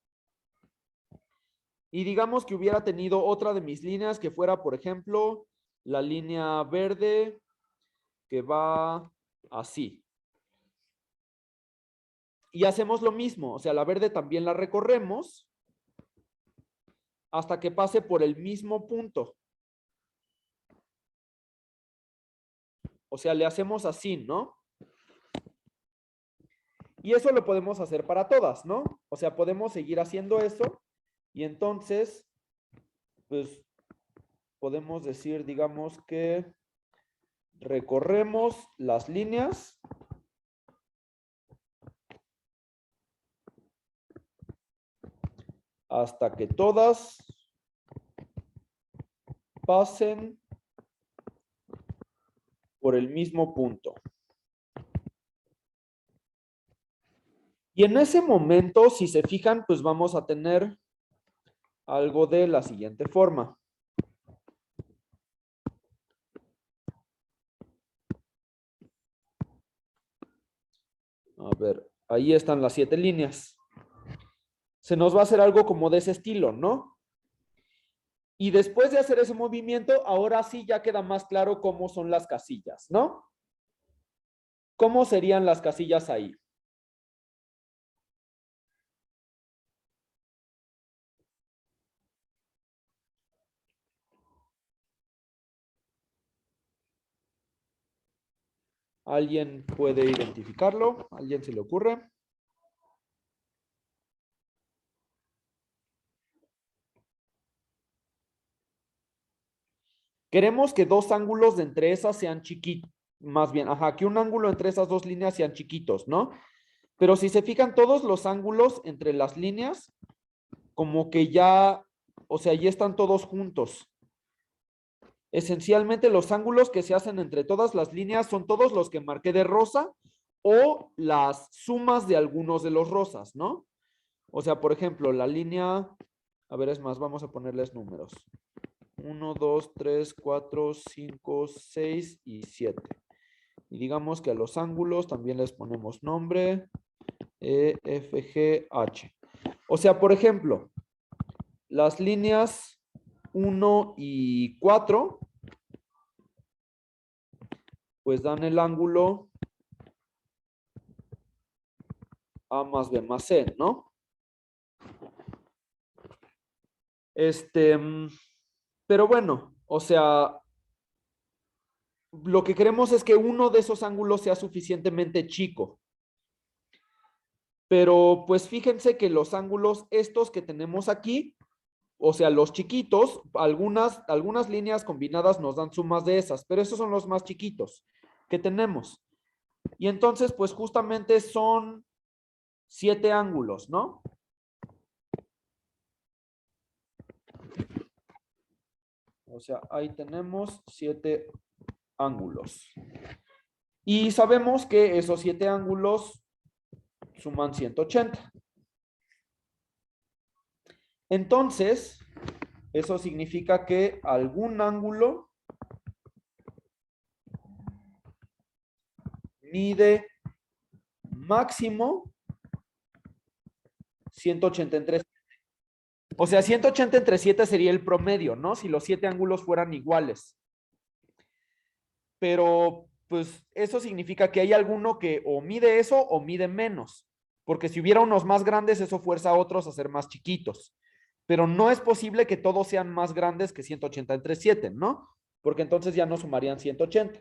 [SPEAKER 2] Y digamos que hubiera tenido otra de mis líneas que fuera, por ejemplo, la línea verde que va así. Y hacemos lo mismo, o sea, la verde también la recorremos hasta que pase por el mismo punto. O sea, le hacemos así, ¿no? Y eso lo podemos hacer para todas, ¿no? O sea, podemos seguir haciendo eso y entonces, pues, podemos decir, digamos que recorremos las líneas hasta que todas pasen por el mismo punto. Y en ese momento, si se fijan, pues vamos a tener algo de la siguiente forma. A ver, ahí están las 7 líneas. Se nos va a hacer algo como de ese estilo, ¿no? Y después de hacer ese movimiento, ahora sí ya queda más claro cómo son las casillas, ¿no? ¿Cómo serían las casillas ahí? ¿Alguien puede identificarlo? ¿A alguien se le ocurre? Queremos que dos ángulos de entre esas sean chiquitos, más bien, ajá, que un ángulo entre esas dos líneas sean chiquitos, ¿no? Pero si se fijan, todos los ángulos entre las líneas, como que ya, o sea, ya están todos juntos. Esencialmente los ángulos que se hacen entre todas las líneas son todos los que marqué de rosa o las sumas de algunos de los rosas, ¿no? O sea, por ejemplo, la línea, a ver, es más, vamos a ponerles números. 1, 2, 3, 4, 5, 6 y 7. Y digamos que a los ángulos también les ponemos nombre, E, F, G, H. O sea, por ejemplo, las líneas 1 y 4, pues dan el ángulo A más B más C, ¿no? Pero bueno, o sea, lo que queremos es que uno de esos ángulos sea suficientemente chico. Pero pues fíjense que los ángulos estos que tenemos aquí, o sea, los chiquitos, algunas líneas combinadas nos dan sumas de esas, pero esos son los más chiquitos que tenemos. Y entonces, pues justamente son 7 ángulos, ¿no? O sea, ahí tenemos 7 ángulos. Y sabemos que esos 7 ángulos suman 180. Entonces, eso significa que algún ángulo mide máximo 180 entre 7. O sea, 180 entre 7 sería el promedio, ¿no? Si los 7 ángulos fueran iguales. Pero, pues, eso significa que hay alguno que o mide eso o mide menos. Porque si hubiera unos más grandes, eso fuerza a otros a ser más chiquitos. Pero no es posible que todos sean más grandes que 180 entre 7, ¿no? Porque entonces ya no sumarían 180.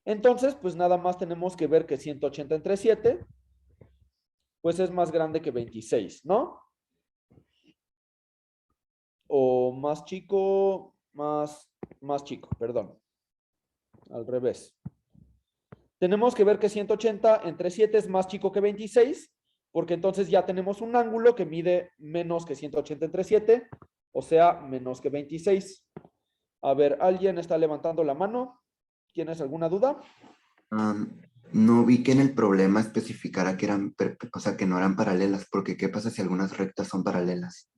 [SPEAKER 2] Entonces, pues nada más tenemos que ver que 180 entre 7, pues es más grande que 26, ¿no? O más chico, más chico, perdón. Al revés. Tenemos que ver que 180 entre 7 es más chico que 26, porque entonces ya tenemos un ángulo que mide menos que 180 entre 7, o sea, menos que 26. A ver, ¿alguien está levantando la mano? ¿Tienes alguna duda?
[SPEAKER 7] No vi que en el problema especificara que eran, o sea, que no eran paralelas, porque ¿qué pasa si algunas rectas son paralelas?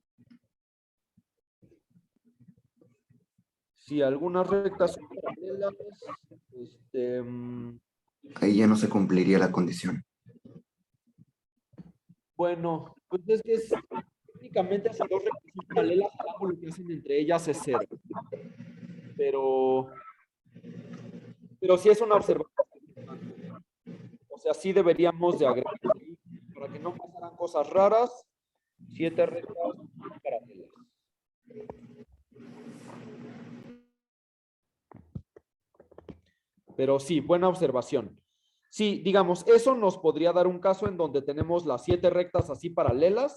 [SPEAKER 2] Si algunas rectas son paralelas,
[SPEAKER 7] Ahí ya no se cumpliría la condición.
[SPEAKER 2] bueno, pues es que técnicamente si dos rectas son paralelas, el ángulo que hacen entre ellas es 0. Pero sí es una observación. O sea, sí deberíamos de agregar para que no pasaran cosas raras, 7 rectas paralelas. Pero sí, buena observación. Sí, digamos, eso nos podría dar un caso en donde tenemos las 7 rectas así paralelas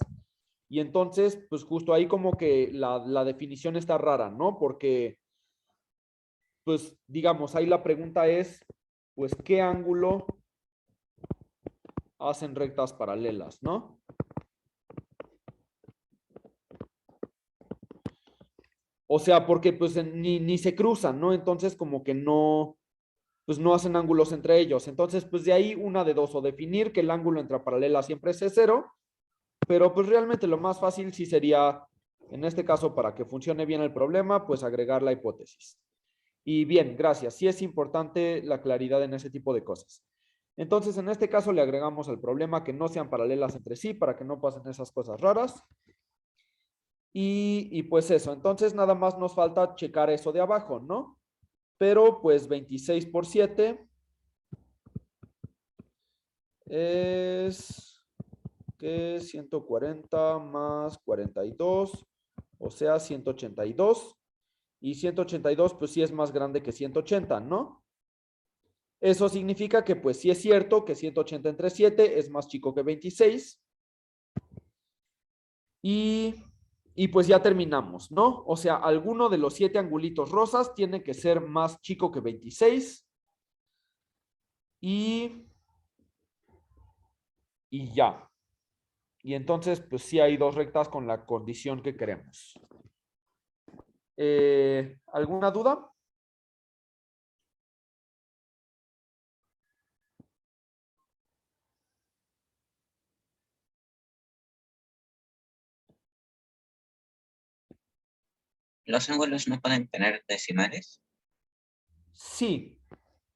[SPEAKER 2] y entonces, pues justo ahí como que la definición está rara, ¿no? Porque, pues, digamos, ahí la pregunta es, pues, ¿qué ángulo hacen rectas paralelas, ¿no? O sea, porque pues ni se cruzan, ¿no? Entonces como que no, pues no hacen ángulos entre ellos. Entonces, pues de ahí una de dos, o definir que el ángulo entre paralelas siempre es 0, pero pues realmente lo más fácil sí sería, en este caso, para que funcione bien el problema, pues agregar la hipótesis. Y bien, gracias. Sí es importante la claridad en ese tipo de cosas. Entonces, en este caso le agregamos al problema que no sean paralelas entre sí para que no pasen esas cosas raras. Y pues eso, entonces nada más nos falta checar eso de abajo, ¿no? Pero pues 26 por 7 es que 140 más 42, o sea 182. Y 182 pues sí es más grande que 180, ¿no? Eso significa que pues sí es cierto que 180 entre 7 es más chico que 26. Y pues ya terminamos, ¿no? O sea, alguno de los 7 angulitos rosas tiene que ser más chico que 26. Y ya. Y entonces, pues sí hay 2 rectas con la condición que queremos. ¿Alguna duda?
[SPEAKER 5] ¿Los ángulos no pueden tener decimales?
[SPEAKER 2] Sí,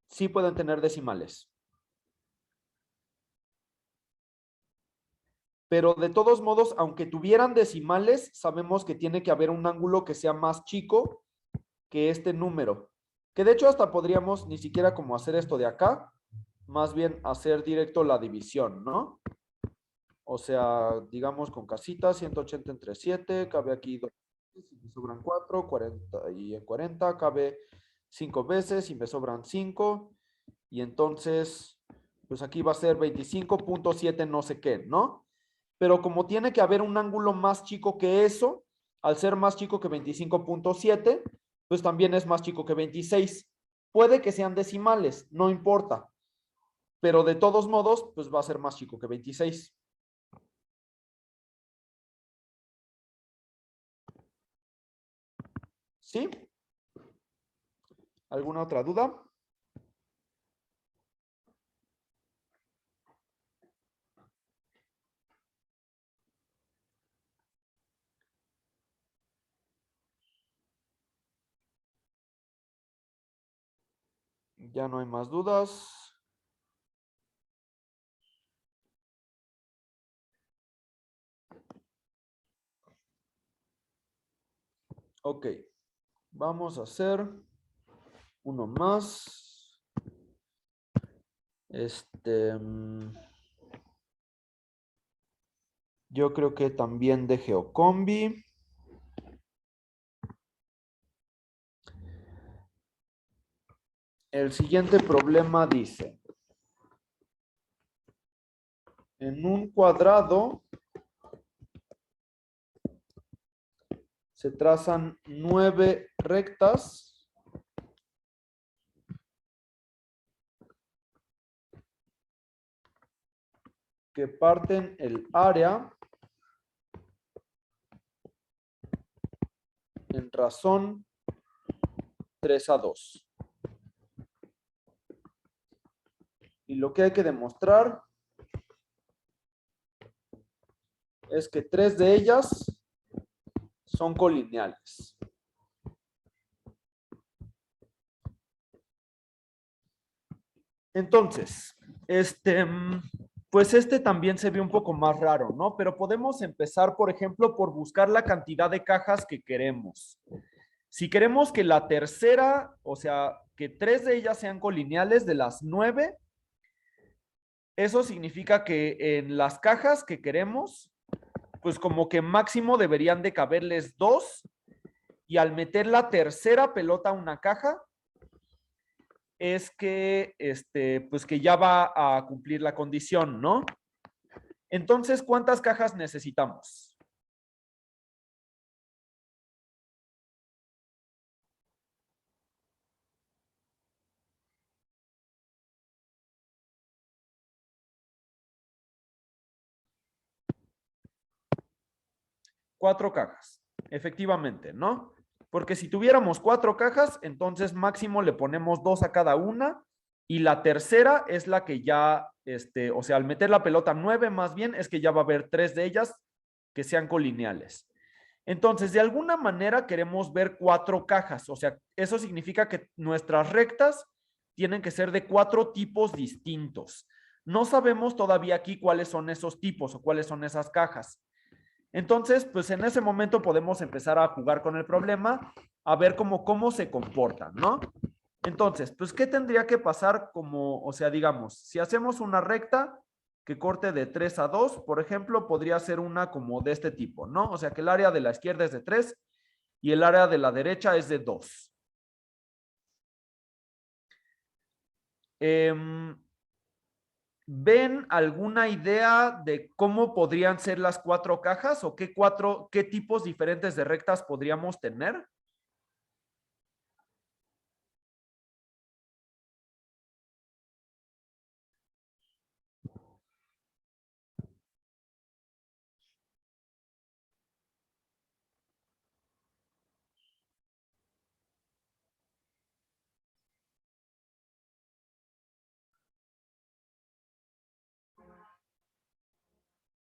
[SPEAKER 2] sí pueden tener decimales. Pero de todos modos, aunque tuvieran decimales, sabemos que tiene que haber un ángulo que sea más chico que este número. Que de hecho hasta podríamos ni siquiera como hacer esto de acá, más bien hacer directo la división, ¿no? O sea, digamos con casita, 180 entre 7, cabe aquí 2 veces y me sobran 4, 40 y en 40 cabe 5 veces y me sobran 5. Y entonces, pues aquí va a ser 25.7 no sé qué, ¿no? Pero como tiene que haber un ángulo más chico que eso, al ser más chico que 25.7, pues también es más chico que 26. Puede que sean decimales, no importa. Pero de todos modos, pues va a ser más chico que 26. ¿Sí? ¿Alguna otra duda? Ya no hay más dudas. Ok, vamos a hacer uno más. Yo creo que también de GeoCombi. El siguiente problema dice, en un cuadrado se trazan 9 rectas que parten el área en razón 3:2. Y lo que hay que demostrar es que 3 de ellas son colineales. Entonces, pues también se ve un poco más raro, ¿no? Pero podemos empezar, por ejemplo, por buscar la cantidad de cajas que queremos. Si queremos que la tercera, o sea, que 3 de ellas sean colineales de las 9, eso significa que en las cajas que queremos, pues como que máximo deberían de caberles 2, y al meter la tercera pelota a una caja, es que, pues que ya va a cumplir la condición, ¿no? Entonces, ¿cuántas cajas necesitamos? Cuatro cajas, efectivamente, ¿no? Porque si tuviéramos 4 cajas, entonces máximo le ponemos 2 a cada una, y la tercera es la que ya, o sea, al meter la pelota 9 más bien, es que ya va a haber 3 de ellas que sean colineales. Entonces, de alguna manera queremos ver 4 cajas, o sea, eso significa que nuestras rectas tienen que ser de 4 tipos distintos. No sabemos todavía aquí cuáles son esos tipos o cuáles son esas cajas. Entonces, pues en ese momento podemos empezar a jugar con el problema, a ver cómo se comportan, ¿no? Entonces, pues, ¿qué tendría que pasar como, o sea, digamos, si hacemos una recta que corte de 3:2, por ejemplo, podría ser una como de este tipo, ¿no? O sea, que el área de la izquierda es de 3 y el área de la derecha es de 2. ¿Ven alguna idea de cómo podrían ser las 4 cajas o qué tipos diferentes de rectas podríamos tener?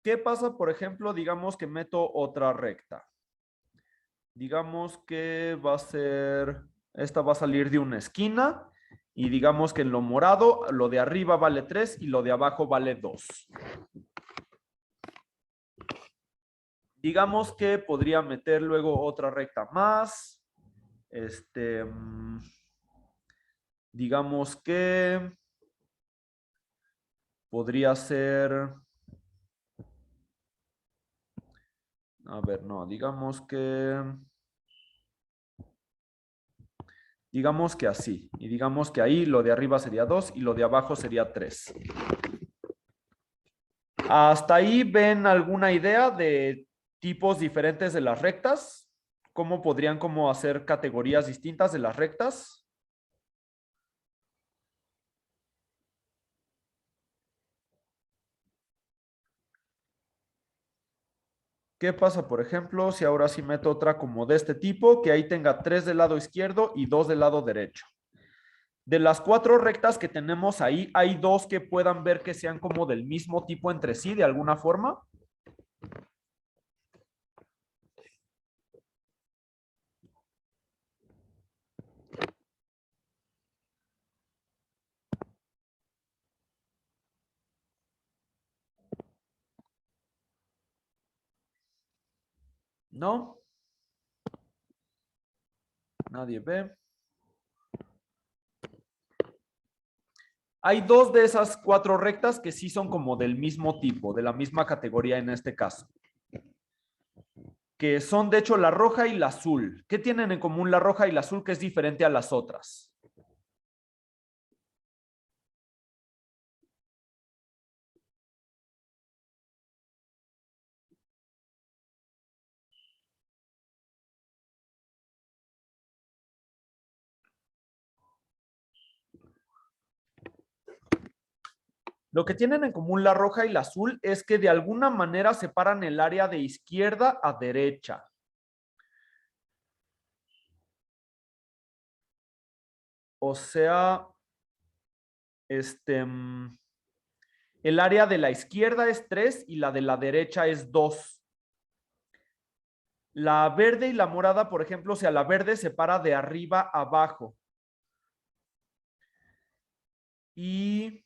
[SPEAKER 2] ¿Qué pasa, por ejemplo, digamos que meto otra recta? Digamos que esta va a salir de una esquina, y digamos que en lo morado, lo de arriba vale 3 y lo de abajo vale 2. Digamos que podría meter luego otra recta más. Digamos que podría ser... A ver, no, digamos que así. Y digamos que ahí lo de arriba sería 2 y lo de abajo sería 3. ¿Hasta ahí ven alguna idea de tipos diferentes de las rectas? ¿Cómo podrían hacer categorías distintas de las rectas? ¿Qué pasa, por ejemplo, si ahora sí meto otra como de este tipo, que ahí tenga 3 del lado izquierdo y 2 del lado derecho? De las 4 rectas que tenemos ahí, ¿hay 2 que puedan ver que sean como del mismo tipo entre sí, de alguna forma? ¿No? Nadie ve. Hay 2 de esas 4 rectas que sí son como del mismo tipo, de la misma categoría en este caso. Que son de hecho la roja y la azul. ¿Qué tienen en común la roja y la azul que es diferente a las otras? Lo que tienen en común la roja y la azul es que de alguna manera separan el área de izquierda a derecha. O sea, el área de la izquierda es 3 y la de la derecha es 2. La verde y la morada, por ejemplo, o sea, la verde separa de arriba a abajo. Y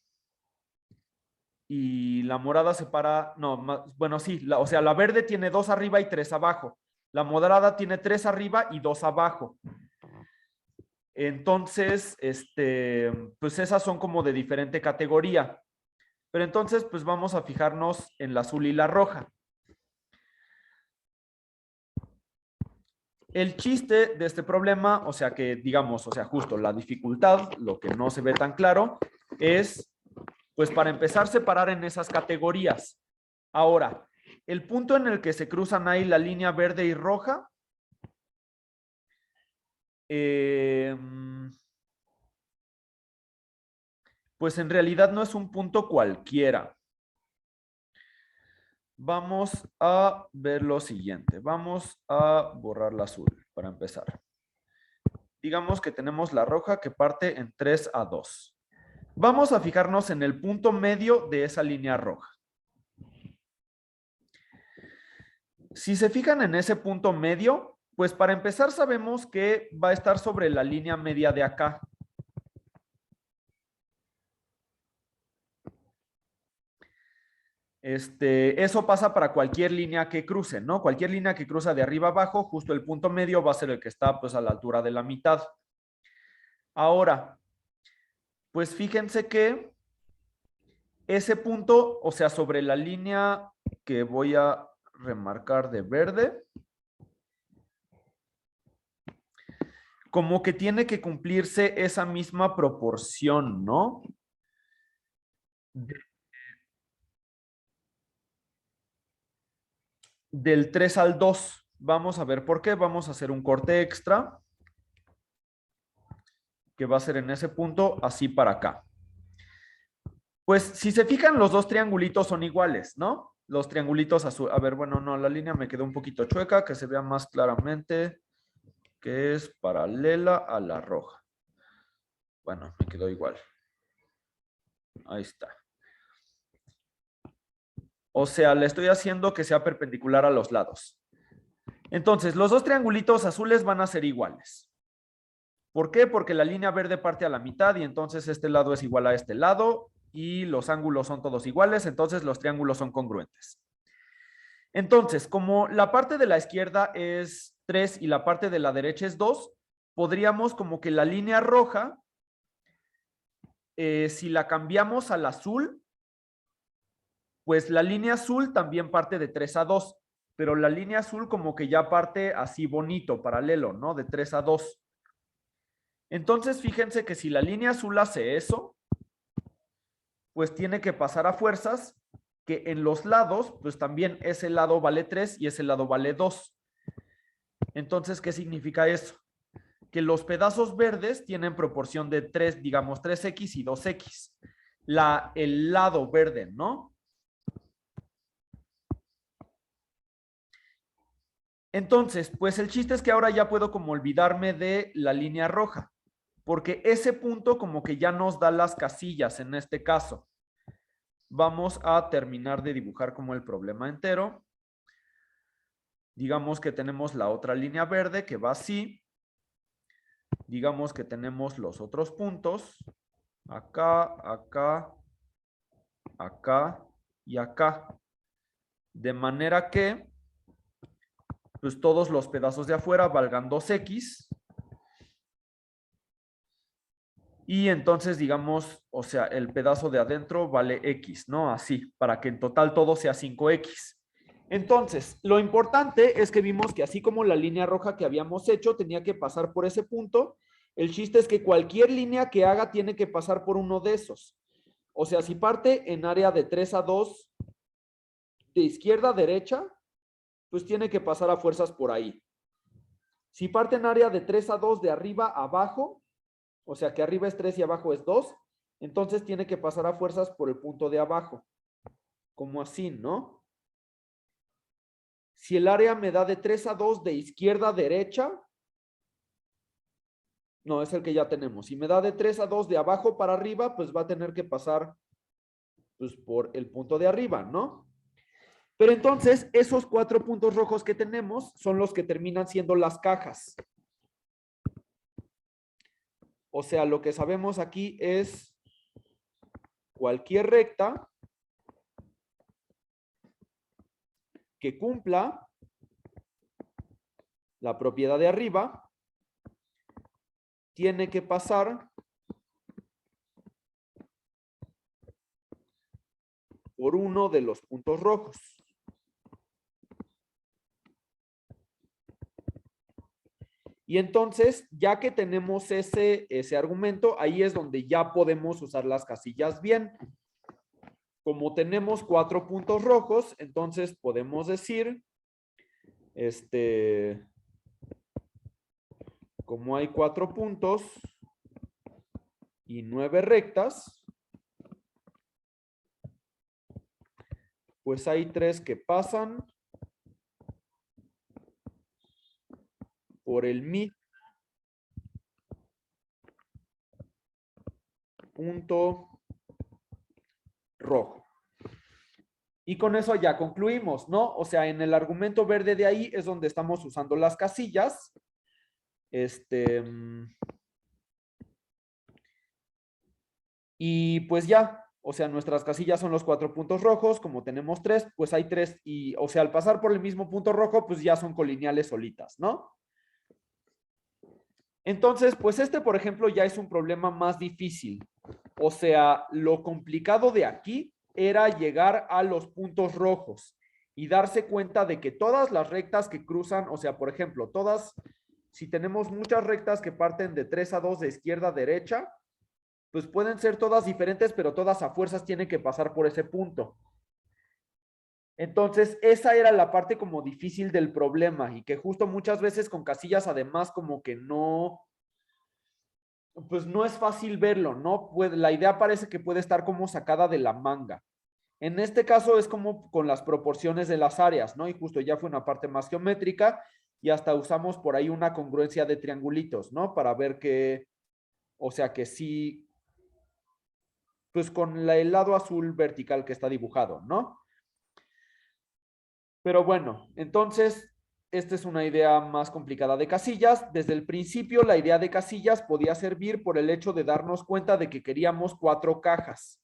[SPEAKER 2] la morada separa, no, bueno, sí, o sea, la verde tiene 2 arriba y 3 abajo. La morada tiene 3 arriba y 2 abajo. Entonces, pues esas son como de diferente categoría. Pero entonces, pues vamos a fijarnos en la azul y la roja. El chiste de este problema, o sea que digamos, o sea, justo la dificultad, lo que no se ve tan claro, es, pues para empezar, separar en esas categorías. Ahora, el punto en el que se cruzan ahí la línea verde y roja, pues en realidad no es un punto cualquiera. Vamos a ver lo siguiente. Vamos a borrar la azul para empezar. Digamos que tenemos la roja que parte en 3 a 2. Vamos a fijarnos en el punto medio de esa línea roja. Si se fijan en ese punto medio, pues para empezar sabemos que va a estar sobre la línea media de acá. Eso pasa para cualquier línea que cruce, ¿no? Cualquier línea que cruza de arriba a abajo, justo el punto medio va a ser el que está pues a la altura de la mitad. Ahora, pues fíjense que ese punto, o sea, sobre la línea que voy a remarcar de verde, como que tiene que cumplirse esa misma proporción, ¿no? Del 3 al 2. Vamos a ver por qué. Vamos a hacer un corte extra que va a ser en ese punto, así para acá. Pues si se fijan, los dos triangulitos son iguales, ¿no? Los triangulitos azul. A ver, bueno, no, la línea me quedó un poquito chueca, que se vea más claramente que es paralela a la roja. Bueno, me quedó igual. Ahí está. O sea, le estoy haciendo que sea perpendicular a los lados. Entonces, los dos triangulitos azules van a ser iguales. ¿Por qué? Porque la línea verde parte a la mitad y entonces este lado es igual a este lado y los ángulos son todos iguales, entonces los triángulos son congruentes. Entonces, como la parte de la izquierda es 3 y la parte de la derecha es 2, podríamos como que la línea roja, si la cambiamos al azul, pues la línea azul también parte de 3 a 2, pero la línea azul como que ya parte así bonito, paralelo, ¿no? De 3 a 2. Entonces, fíjense que si la línea azul hace eso, pues tiene que pasar a fuerzas que en los lados, pues también ese lado vale 3 y ese lado vale 2. Entonces, ¿qué significa eso? Que los pedazos verdes tienen proporción de 3, digamos 3x y 2x. El lado verde, ¿no? Entonces, pues el chiste es que ahora ya puedo como olvidarme de la línea roja, porque ese punto como que ya nos da las casillas en este caso. Vamos a terminar de dibujar como el problema entero. Digamos que tenemos la otra línea verde que va así. Digamos que tenemos los otros puntos. Acá, acá, acá y acá. De manera que, pues todos los pedazos de afuera valgan 2x. Y entonces, digamos, o sea, el pedazo de adentro vale x, ¿no? Así, para que en total todo sea 5x. Entonces, lo importante es que vimos que así como la línea roja que habíamos hecho tenía que pasar por ese punto, el chiste es que cualquier línea que haga tiene que pasar por uno de esos. O sea, si parte en área de 3 a 2 de izquierda a derecha, pues tiene que pasar a fuerzas por ahí. Si parte en área de 3 a 2 de arriba a abajo, o sea que arriba es 3 y abajo es 2, entonces tiene que pasar a fuerzas por el punto de abajo. Como así, ¿no? Si el área me da de 3 a 2 de izquierda a derecha, no, es el que ya tenemos. Si me da de 3 a 2 de abajo para arriba, pues va a tener que pasar pues, por el punto de arriba, ¿no? Pero entonces, esos 4 puntos rojos que tenemos son los que terminan siendo las cajas. O sea, lo que sabemos aquí es cualquier recta que cumpla la propiedad de arriba tiene que pasar por uno de los puntos rojos. Y entonces, ya que tenemos ese argumento, ahí es donde ya podemos usar las casillas bien. Como tenemos 4 puntos rojos, entonces podemos decir, como hay 4 puntos y 9 rectas, pues hay 3 que pasan por el mismo punto rojo. Y con eso ya concluimos, ¿no? O sea, en el argumento verde de ahí es donde estamos usando las casillas. Y pues ya, o sea, nuestras casillas son los 4 puntos rojos. Como tenemos 3, pues hay 3 y, o sea, al pasar por el mismo punto rojo, pues ya son colineales solitas, ¿no? Entonces, pues por ejemplo, ya es un problema más difícil. O sea, lo complicado de aquí era llegar a los puntos rojos y darse cuenta de que todas las rectas que cruzan, o sea, por ejemplo, si tenemos muchas rectas que parten de 3 a 2 de izquierda a derecha, pues pueden ser todas diferentes, pero todas a fuerzas tienen que pasar por ese punto. Entonces, esa era la parte como difícil del problema y que justo muchas veces con casillas además como que no, pues no es fácil verlo, ¿no? La idea parece que puede estar como sacada de la manga. En este caso es como con las proporciones de las áreas, ¿no? Y justo ya fue una parte más geométrica y hasta usamos por ahí una congruencia de triangulitos, ¿no? Para ver que, o sea que sí, pues con el lado azul vertical que está dibujado, ¿no? Pero bueno, entonces, esta es una idea más complicada de casillas. Desde el principio, la idea de casillas podía servir por el hecho de darnos cuenta de que queríamos 4 cajas.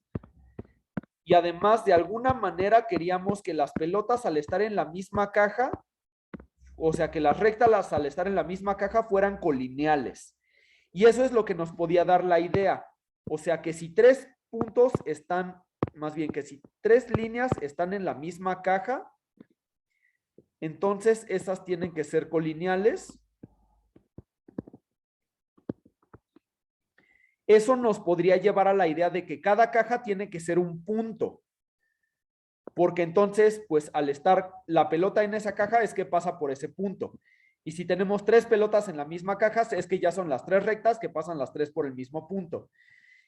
[SPEAKER 2] Y además, de alguna manera, queríamos que las pelotas al estar en la misma caja, o sea, que las rectas al estar en la misma caja fueran colineales. Y eso es lo que nos podía dar la idea. O sea, que si 3 puntos están, más bien que si 3 líneas están en la misma caja, entonces esas tienen que ser colineales. Eso nos podría llevar a la idea de que cada caja tiene que ser un punto. Porque entonces, pues al estar la pelota en esa caja es que pasa por ese punto. Y si tenemos 3 pelotas en la misma caja, es que ya son las 3 rectas que pasan las 3 por el mismo punto.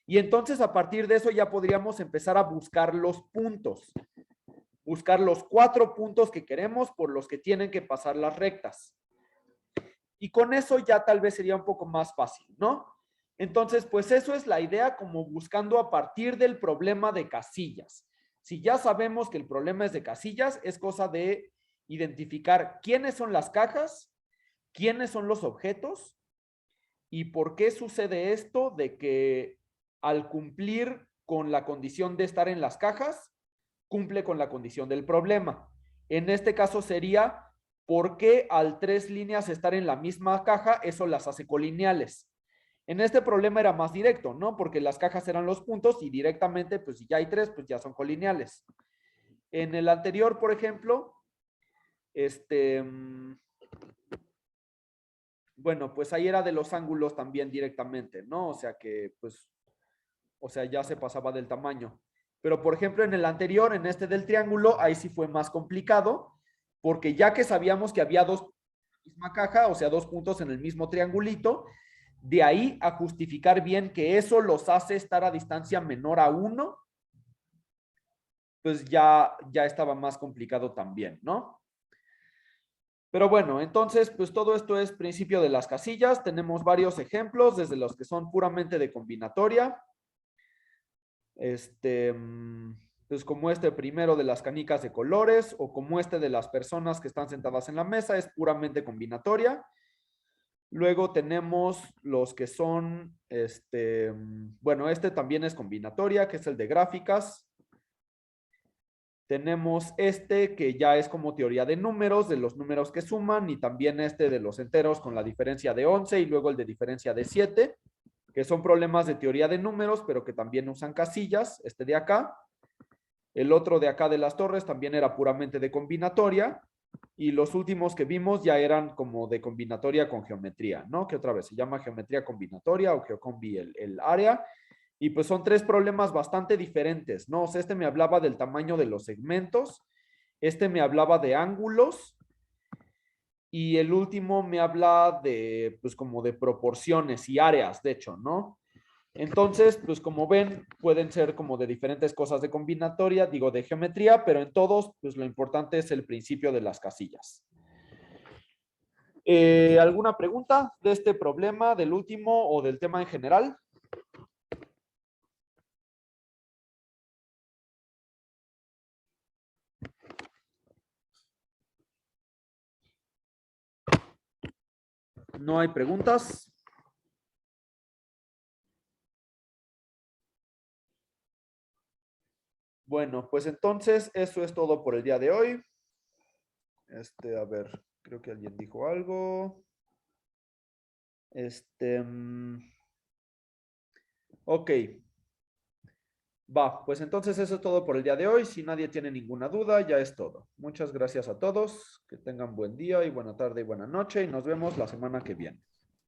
[SPEAKER 2] Y entonces a partir de eso ya podríamos empezar a buscar los puntos. buscar los 4 puntos que queremos por los que tienen que pasar las rectas. Y con eso ya tal vez sería un poco más fácil, ¿no? Entonces, pues eso es la idea, como buscando a partir del problema de casillas. Si ya sabemos que el problema es de casillas, es cosa de identificar quiénes son las cajas, quiénes son los objetos y por qué sucede esto de que al cumplir con la condición de estar en las cajas, cumple con la condición del problema. En este caso sería por qué al 3 líneas estar en la misma caja, eso las hace colineales. En este problema era más directo, ¿no? Porque las cajas eran los puntos y directamente, pues si ya hay 3, pues ya son colineales. En el anterior, por ejemplo, bueno, pues ahí era de los ángulos también directamente, ¿no? O sea que, pues, o sea, ya se pasaba del tamaño. Pero, por ejemplo, en el anterior, en este del triángulo, ahí sí fue más complicado, porque ya que sabíamos que había 2 en la misma caja, o sea, 2 puntos en el mismo triangulito, de ahí a justificar bien que eso los hace estar a distancia menor a 1, pues ya estaba más complicado también, ¿no? Pero bueno, entonces, pues todo esto es principio de las casillas. Tenemos varios ejemplos, desde los que son puramente de combinatoria. Pues como este primero de las canicas de colores, o como este de las personas que están sentadas en la mesa, es puramente combinatoria. Luego tenemos los que son, bueno, este también es combinatoria, que es el de gráficas. Tenemos este que ya es como teoría de números, de los números que suman, y también este de los enteros con la diferencia de 11 y luego el de diferencia de 7, que son problemas de teoría de números, pero que también usan casillas, este de acá. El otro de acá de las torres también era puramente de combinatoria. Y los últimos que vimos ya eran como de combinatoria con geometría, ¿no? Que otra vez se llama geometría combinatoria o geocombi el área. Y pues son 3 problemas bastante diferentes, ¿no? O sea, este me hablaba del tamaño de los segmentos, este me hablaba de ángulos, y el último me habla de, pues como de proporciones y áreas, de hecho, ¿no? Entonces, pues como ven, pueden ser como de diferentes cosas de combinatoria, digo de geometría, pero en todos, pues lo importante es el principio de las casillas. ¿Alguna pregunta de este problema, del último o del tema en general? ¿No hay preguntas? Bueno, pues entonces eso es todo por el día de hoy. A ver, creo que alguien dijo algo. Ok. Va, pues entonces eso es todo por el día de hoy. Si nadie tiene ninguna duda, ya es todo. Muchas gracias a todos. Que tengan buen día y buena tarde y buena noche. Y nos vemos la semana que viene.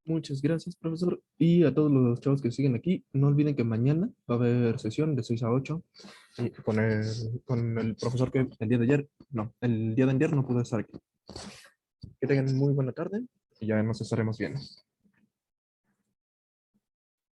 [SPEAKER 1] Muchas gracias, profesor. Y a todos los chavos que siguen aquí, no olviden que mañana va a haber sesión de 6 a 8 con el profesor que el día de ayer no pudo estar aquí. Que tengan muy buena tarde y ya nos estaremos viendo.